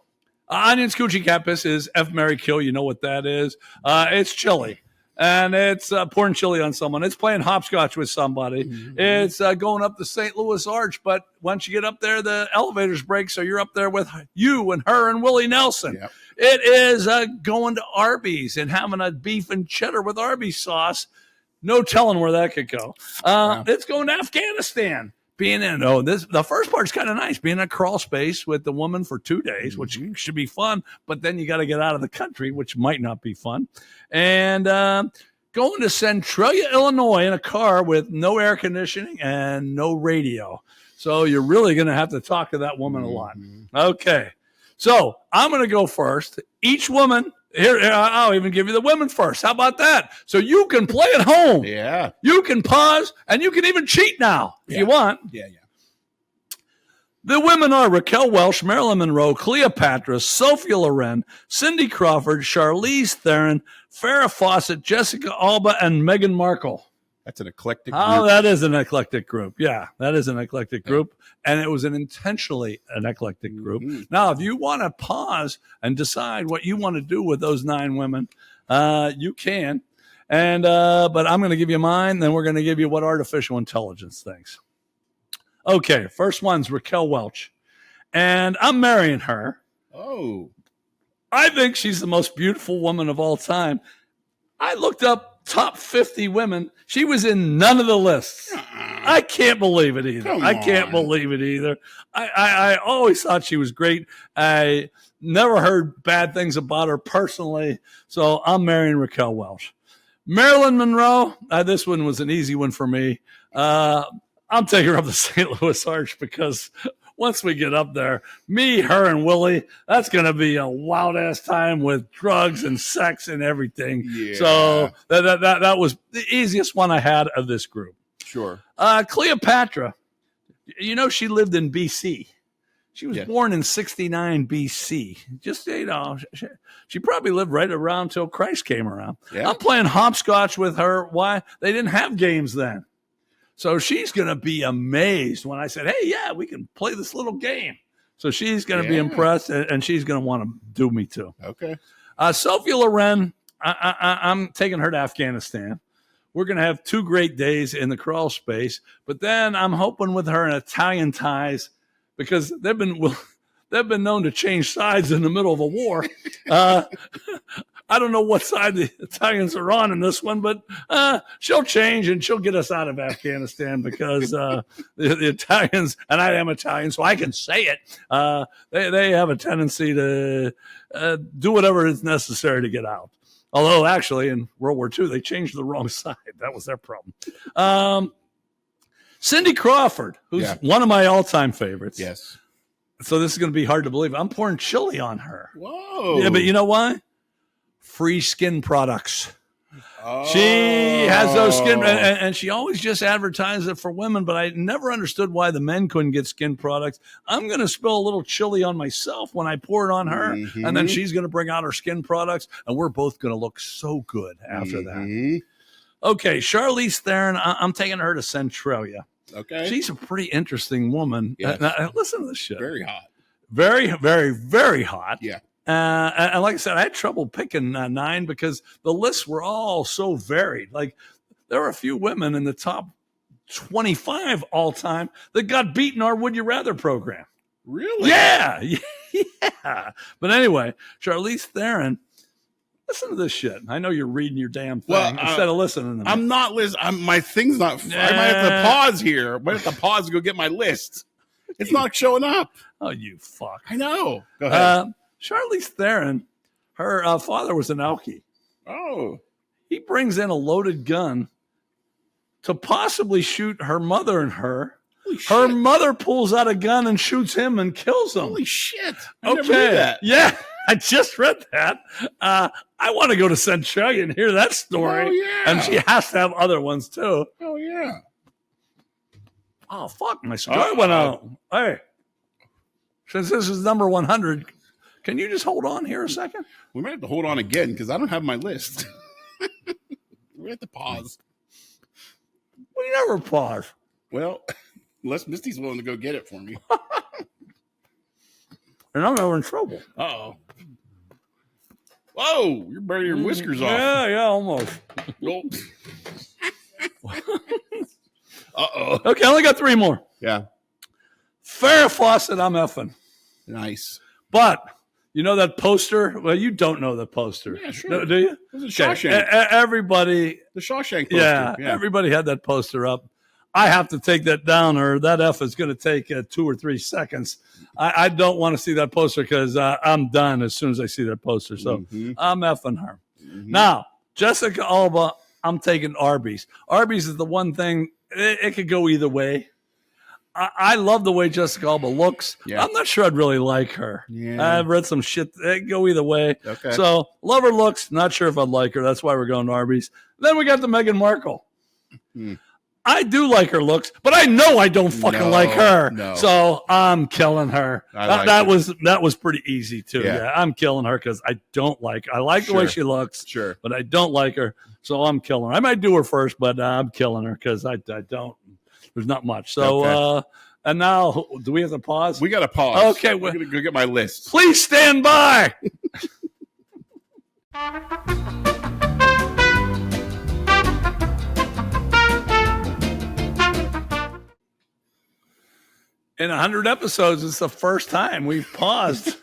onions, coochie, cat piss is F, Marry, Kill. You know what that is. It's chili. And it's pouring chili on someone. It's playing hopscotch with somebody. Mm-hmm. It's going up the St. Louis Arch. But once you get up there, the elevators break, so you're up there with you and her and Willie Nelson. Yep. It is going to Arby's and having a beef and cheddar with Arby's sauce. No telling where that could go. It's going to Afghanistan. Being in the first part's kind of nice. Being in a crawl space with the woman for 2 days, which should be fun. But then you got to get out of the country, which might not be fun. And going to Centralia, Illinois, in a car with no air conditioning and no radio. So you're really going to have to talk to that woman a lot. Okay. So I'm going to go first. Each woman, here, I'll even give you the women first. How about that? So you can play at home. Yeah. You can pause, and you can even cheat now if you want. Yeah. The women are Raquel, Welch, Marilyn Monroe, Cleopatra, Sophia, Loren, Cindy Crawford, Charlize Theron, Farrah, Fawcett, Jessica Alba, and Meghan Markle. That's an eclectic group. Oh, that is an eclectic group. Yeah, that is an eclectic group. And it was intentionally an eclectic group. Now, if you want to pause and decide what you want to do with those 9 women, you can. And but I'm going to give you mine, then we're going to give you what artificial intelligence thinks. Okay, first one's Raquel Welch. And I'm marrying her. Oh. I think she's the most beautiful woman of all time. I looked up top 50 women. She was in none of the lists. I can't believe it either. I can't believe it either. I always thought she was great. I never heard bad things about her personally. So I'm marrying Raquel Welch. Marilyn Monroe. This one was an easy one for me. I'm taking her up the St. Louis Arch because once we get up there, me, her, and Willie, that's going to be a wild-ass time with drugs and sex and everything. Yeah. So that was the easiest one I had of this group. Sure. Cleopatra, she lived in B.C. She was born in 69 B.C. Just, she probably lived right around till Christ came around. Yeah. I'm playing hopscotch with her. Why? They didn't have games then. So she's going to be amazed when I said, hey, yeah, we can play this little game. So she's going to be impressed, and she's going to want to do me too. Okay. Sophia Loren, I'm taking her to Afghanistan. We're going to have 2 great days in the crawl space, but then I'm hoping with her in Italian ties because they've been known to change sides in the middle of a war. I don't know what side the Italians are on in this one, but she'll change and she'll get us out of Afghanistan because the Italians, and I am Italian, so I can say it, they have a tendency to do whatever is necessary to get out. Although, actually, in World War II, they changed the wrong side. That was their problem. Cindy Crawford, who's one of my all-time favorites. Yes. So this is going to be hard to believe. I'm pouring chili on her. Whoa. Yeah, but you know why? Free skin products. Oh. She has those skin, and she always just advertised it for women, but I never understood why the men couldn't get skin products. I'm going to spill a little chili on myself when I pour it on her, and then she's going to bring out her skin products, and we're both going to look so good after that. Okay, Charlize Theron, I'm taking her to Centralia. Okay. She's a pretty interesting woman. Yes. Now, listen to this shit. Very hot. Very, very, very hot. Yeah. And like I said, I had trouble picking 9 because the lists were all so varied. Like there were a few women in the top 25 all time that got beat in our Would You Rather program. Really? Yeah. Yeah. But anyway, Charlize Theron, listen to this shit. I know you're reading your damn thing instead of listening to me. I'm not listening. My thing's not. I might have to pause here. I might have to pause and go get my list. It's not showing up. Oh, you fuck. I know. Go ahead. Charlize Theron, her father was an alkie. Oh. He brings in a loaded gun to possibly shoot her mother and her. Her mother pulls out a gun and shoots him and kills him. Holy shit. I never knew that. Yeah, I just read that. I want to go to Centralia and hear that story. Oh, yeah. And she has to have other ones, too. Oh, yeah. Oh, fuck. My cigar went out. Hey, since this is number 100, can you just hold on here a second? We might have to hold on again because I don't have my list. We have to pause. We never pause. Well, unless Misty's willing to go get it for me. And I'm never in trouble. Uh-oh. Whoa, you're burning your whiskers off. Yeah, almost. Uh-oh. Okay, I only got 3 more. Yeah. Farrah Fawcett, I'm effing. Nice. But you know that poster? Well, you don't know the poster. Yeah, sure. No, do you? It was a Shawshank. Everybody. The Shawshank poster. Yeah, everybody had that poster up. I have to take that down, or that F is going to take 2 or 3 seconds. I don't want to see that poster because I'm done as soon as I see that poster. So I'm effing her. Now, Jessica Alba, I'm taking Arby's. Arby's is the one thing, it could go either way. I love the way Jessica Alba looks. Yeah. I'm not sure I'd really like her. Yeah. I've read some shit that go either way. Okay. So love her looks. Not sure if I'd like her. That's why we're going to Arby's. Then we got the Meghan Markle. I do like her looks, but I know I don't fucking like her. No. So I'm killing her. That was pretty easy too. Yeah, I'm killing her because I don't like her. I like the way she looks, but I don't like her. So I'm killing her. I might do her first, but I'm killing her because I don't. There's not much. So and now, do we have to pause? We got to pause. Okay, we're gonna go get my list. Please stand by. In 100 episodes, it's the first time we've paused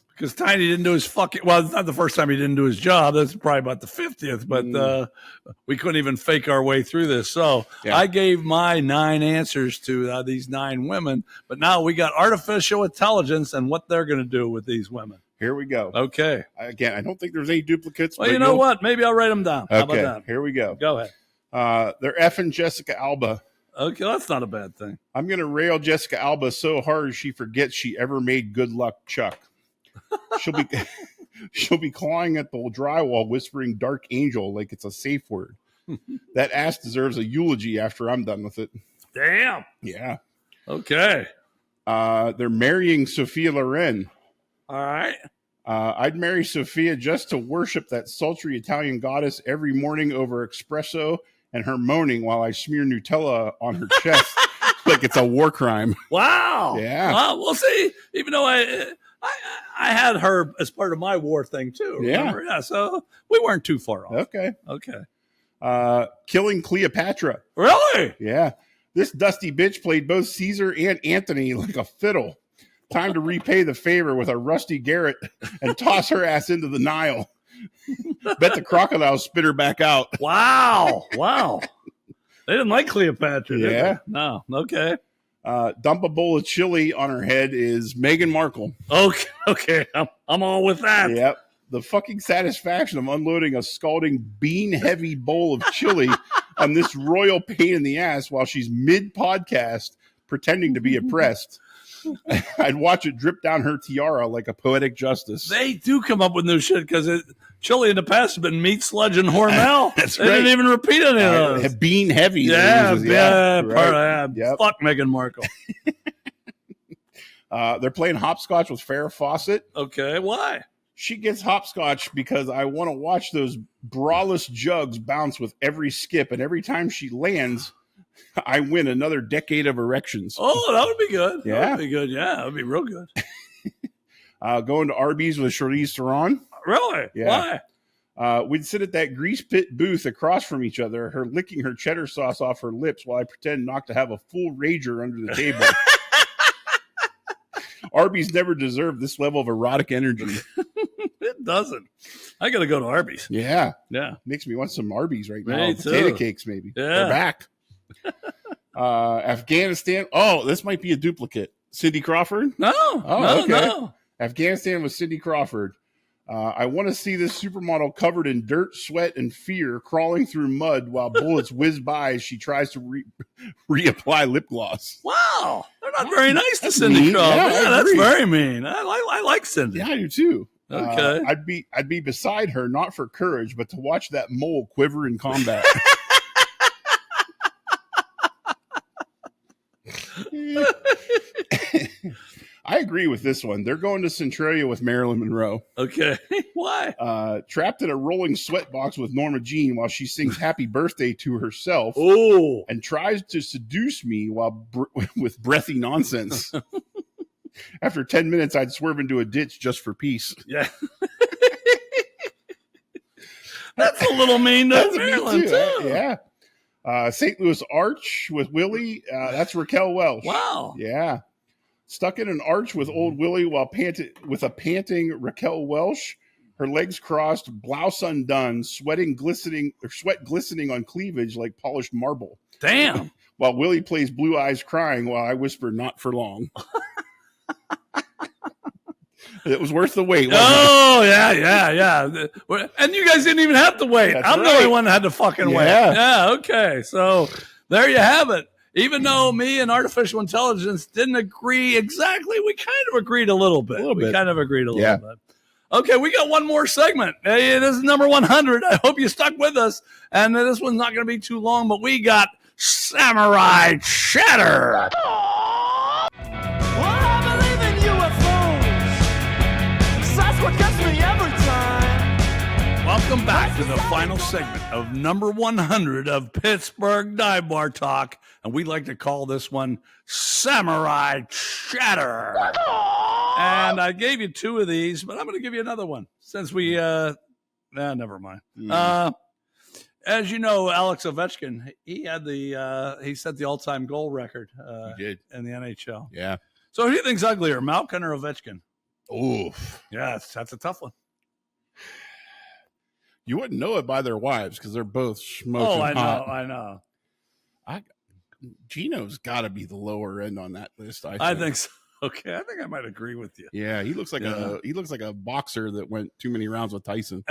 because Tiny didn't do his fucking. Well, it's not the first time he didn't do his job. That's probably about the 50th, but we couldn't even fake our way through this. So I gave my 9 answers to these 9 women, but now we got artificial intelligence and what they're going to do with these women. Here we go. Okay. Again, I don't think there's any duplicates. Well, you know what? Maybe I'll write them down. Okay. How about that? Here we go. Go ahead. They're effing Jessica Alba. Okay, that's not a bad thing. I'm going to rail Jessica Alba so hard she forgets she ever made Good Luck Chuck. She'll be clawing at the drywall, whispering "Dark Angel" like it's a safe word. That ass deserves a eulogy after I'm done with it. Damn. Yeah. Okay. They're marrying Sophia Loren. All right. I'd marry Sophia just to worship that sultry Italian goddess every morning over espresso and her moaning while I smear Nutella on her chest like it's a war crime. Wow. Yeah. Well, see, even though I had her as part of my war thing too. Remember? Yeah. So we weren't too far off. Okay. Killing Cleopatra. Really? Yeah. This dusty bitch played both Caesar and Antony like a fiddle. Time to repay the favor with a rusty garret and toss her ass into the Nile. Bet the crocodile spit her back out. Wow. They didn't like Cleopatra, did Yeah. they? No. Okay. Dump a bowl of chili on her head is Meghan Markle. Okay. I'm all with that. Yep. The fucking satisfaction of unloading a scalding bean-heavy bowl of chili on this royal pain in the ass while she's mid-podcast pretending to be oppressed. I'd watch it drip down her tiara like a poetic justice. They do come up with new shit because chili in the past has been meat, sludge, and Hormel. That's they right. didn't even repeat any of those. Bean heavy. Yeah, right. Fuck Meghan Markle. They're playing hopscotch with Farrah Fawcett. Okay, why? She gets hopscotch because I want to watch those braless jugs bounce with every skip, and every time she lands, I win another decade of erections. Oh, that would be good. Yeah. That would be good. Yeah, that would be real good. Going to Arby's with Charlize Theron. Really? Yeah. Why? We'd sit at that grease pit booth across from each other, her licking her cheddar sauce off her lips while I pretend not to have a full rager under the table. Arby's never deserved this level of erotic energy. It doesn't. I got to go to Arby's. Yeah. Yeah. Makes me want some Arby's right now. Me Potato too. cakes, maybe. Yeah. They're back. Afghanistan. Oh, this might be a duplicate. Cindy Crawford? No. Afghanistan with Cindy Crawford. I want to see this supermodel covered in dirt, sweat, and fear crawling through mud while bullets whiz by as she tries to reapply lip gloss. Wow. They're not very nice to Cindy Crawford. Yeah, that's very mean. I like Cindy. Yeah, I do too. Okay. I'd be beside her, not for courage, but to watch that mole quiver in combat. I agree with this one. They're going to Centralia with Marilyn Monroe. Okay. Why? Trapped in a rolling sweat box with Norma Jean while she sings happy birthday to herself. Oh. And tries to seduce me while with breathy nonsense. After 10 minutes, I'd swerve into a ditch just for peace. Yeah. That's a little mean to Marilyn, too. Yeah. St. Louis Arch with Willie. That's Raquel Welch. Wow. Yeah. Stuck in an arch with old Willie while panting Raquel Welch, her legs crossed, blouse undone, sweat glistening on cleavage like polished marble. Damn. While Willie plays Blue Eyes Crying while I whisper, not for long. It was worth the wait. Oh, yeah. And you guys didn't even have to wait. That's I'm the only one that had to fucking wait. Yeah, okay. So there you have it. Even though me and artificial intelligence didn't agree exactly, we kind of agreed a little bit. We kind of agreed a little bit. Okay, we got one more segment. Hey, this is number 100. I hope you stuck with us. And this one's not going to be too long, but we got Samurai Chatter. Welcome back to the final segment of number 100 of Pittsburgh Dive Bar Talk, and we like to call this one Samurai Chatter. And I gave you 2 of these, but I'm going to give you another one since we, never mind. As you know, Alex Ovechkin, he set the all-time goal record he did. in the NHL. Yeah. So who do you think's uglier, Malkin or Ovechkin? Oof. Yes, that's a tough one. You wouldn't know it by their wives because they're both smoking hot. I know. Gino's got to be the lower end on that list. I think so. Okay, I think I might agree with you. Yeah, he looks like a boxer that went too many rounds with Tyson.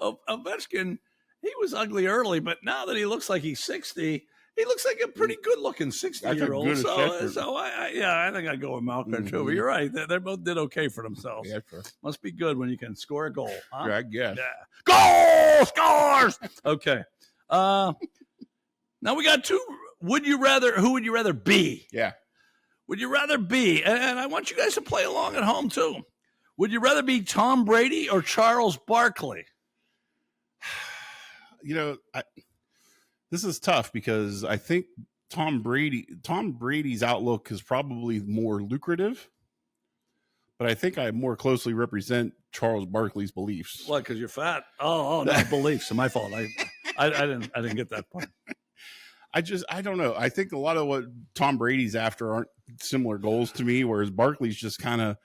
Ovechkin, he was ugly early, but now that he looks like he's 60, he looks like a pretty good-looking 60-year-old. So I think I'd go with Malkin too. But you're right; they both did okay for themselves. Yeah, sure. Must be good when you can score a goal. Huh? Yeah, I guess. Yeah. Goal scores. Okay. Now we got 2. Who would you rather be? Yeah. Would you rather be? And I want you guys to play along at home too. Would you rather be Tom Brady or Charles Barkley? This is tough because I think Tom Brady's outlook is probably more lucrative, but I think I more closely represent Charles Barkley's beliefs. What? Because you're fat? Oh, no, beliefs. My fault. I didn't get that part. I don't know. I think a lot of what Tom Brady's after aren't similar goals to me, whereas Barkley's just kind of,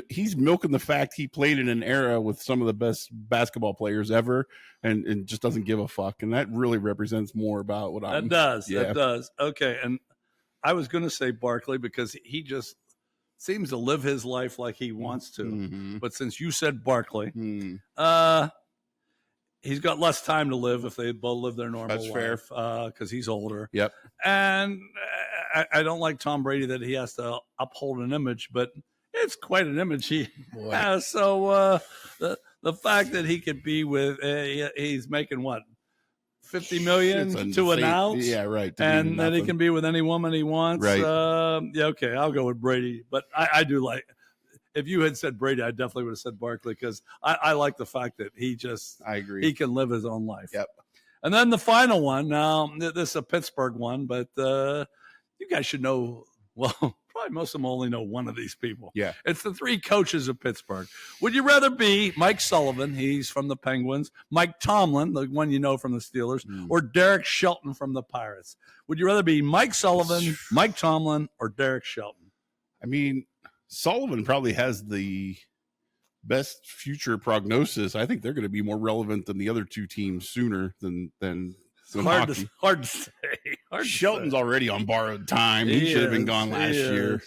he's milking the fact he played in an era with some of the best basketball players ever and just doesn't give a fuck. And that really represents more about what I'm. That does. Okay. And I was going to say Barkley because he just seems to live his life like he wants to. Mm-hmm. But since you said Barkley, he's got less time to live if they both live their normal life. That's fair. Because he's older. Yep. And I don't like Tom Brady that he has to uphold an image, but it's quite an image he has. So the fact that he could be with, he's making what, $50 million to announce? Yeah, right. And that he can be with any woman he wants. Right. Yeah, okay, I'll go with Brady. But I do like, if you had said Brady, I definitely would have said Barkley because I like the fact that I agree. He can live his own life. Yep. And then the final one, now this is a Pittsburgh one, but you guys should know, well, probably most of them only know one of these people. Yeah. It's the 3 coaches of Pittsburgh. Would you rather be Mike Sullivan, he's from the Penguins, Mike Tomlin, the one you know from the Steelers, or Derek Shelton from the Pirates? Would you rather be Mike Sullivan, Mike Tomlin, or Derek Shelton? I mean, Sullivan probably has the best future prognosis. I think they're going to be more relevant than the other 2 teams sooner than hard to say. Shelton's already on borrowed time. He should have been gone last year.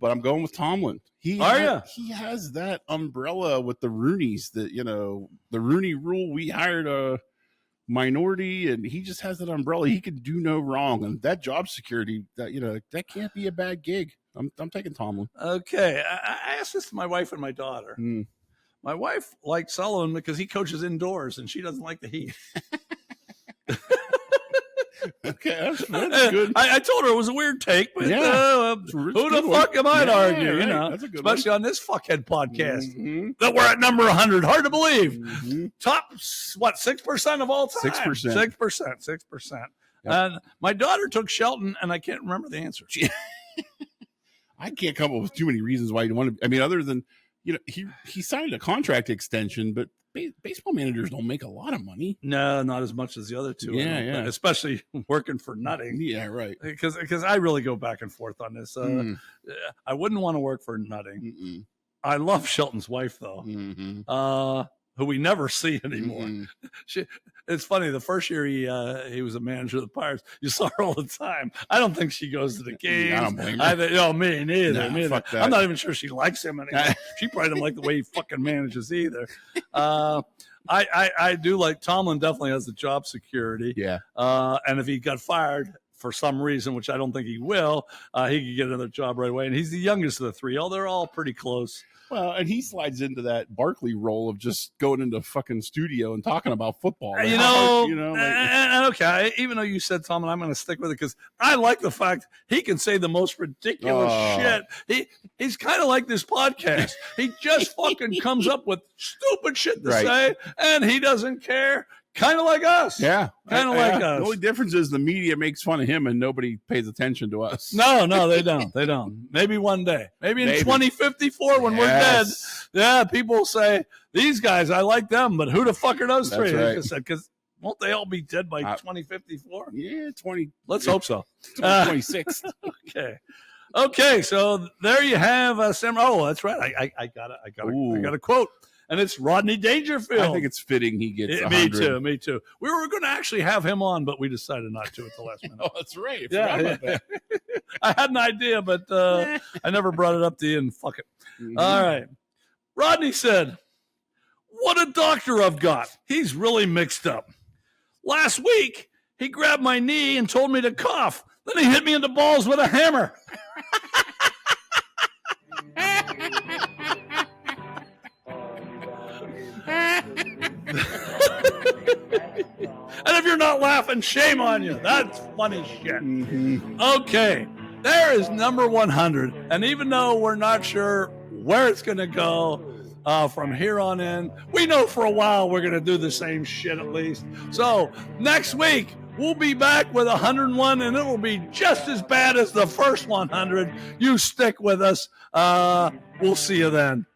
But I'm going with Tomlin. He has that umbrella with the Rooneys that, the Rooney rule. We hired a minority and he just has that umbrella. He can do no wrong. And that job security, that can't be a bad gig. I'm taking Tomlin. Okay. I asked this to my wife and my daughter. My wife likes Sullivan because he coaches indoors and she doesn't like the heat. Okay, that's good. I told her it was a weird take, but who the fuck am I to argue? Right. Especially on this fuckhead podcast that we're at number 100. Hard to believe. Top 6% of all time. 6%. Yep. And my daughter took Shelton, and I can't remember the answer. I can't come up with too many reasons why you want to. I mean, other than he signed a contract extension, but baseball managers don't make a lot of money. No, not as much as the other 2. Yeah. Especially working for Nutting. Yeah, right. Because I really go back and forth on this. I wouldn't want to work for Nutting. I love Shelton's wife, though, who we never see anymore. It's funny. The first year he was a manager of the Pirates, you saw her all the time. I don't think she goes to the games. I don't blame her. Me neither. Nah, fuck that. I'm not even sure she likes him anymore. She probably doesn't like the way he fucking manages either. I do like Tomlin definitely has the job security. Yeah. And if he got fired for some reason, which I don't think he will, he could get another job right away. And he's the youngest of the three. Oh, they're all pretty close. Well, and he slides into that Barkley role of just going into a fucking studio and talking about football. Like, okay, even though you said Tomlin, I'm going to stick with it because I like the fact he can say the most ridiculous shit. He's kind of like this podcast. He just fucking comes up with stupid shit to say, and he doesn't care. Kind of like us. Yeah. Kind of like us. The only difference is the media makes fun of him and nobody pays attention to us. No, they don't. They don't. Maybe one day. Maybe in 2054 when we're dead, people will say, these guys, I like them, but who the fuck are those three? Right. Because won't they all be dead by 2054? Yeah, 20. Let's hope so. 2026. Okay, so there you have Sam. Oh, that's right. I got a quote. And it's Rodney Dangerfield. I think it's fitting he gets 100. Me too. We were going to actually have him on, but we decided not to at the last minute. Oh, that's right. I forgot about that. I had an idea, but I never brought it up to you, and fuck it. Mm-hmm. All right. Rodney said, what a doctor I've got. He's really mixed up. Last week, he grabbed my knee and told me to cough. Then he hit me in the balls with a hammer. And if you're not laughing, shame on you. That's funny shit. Mm-hmm. Okay, there is number 100. And even though we're not sure where it's going to go from here on in, we know for a while we're going to do the same shit at least. So next week, we'll be back with 101, and it'll be just as bad as the first 100. You stick with us. We'll see you then.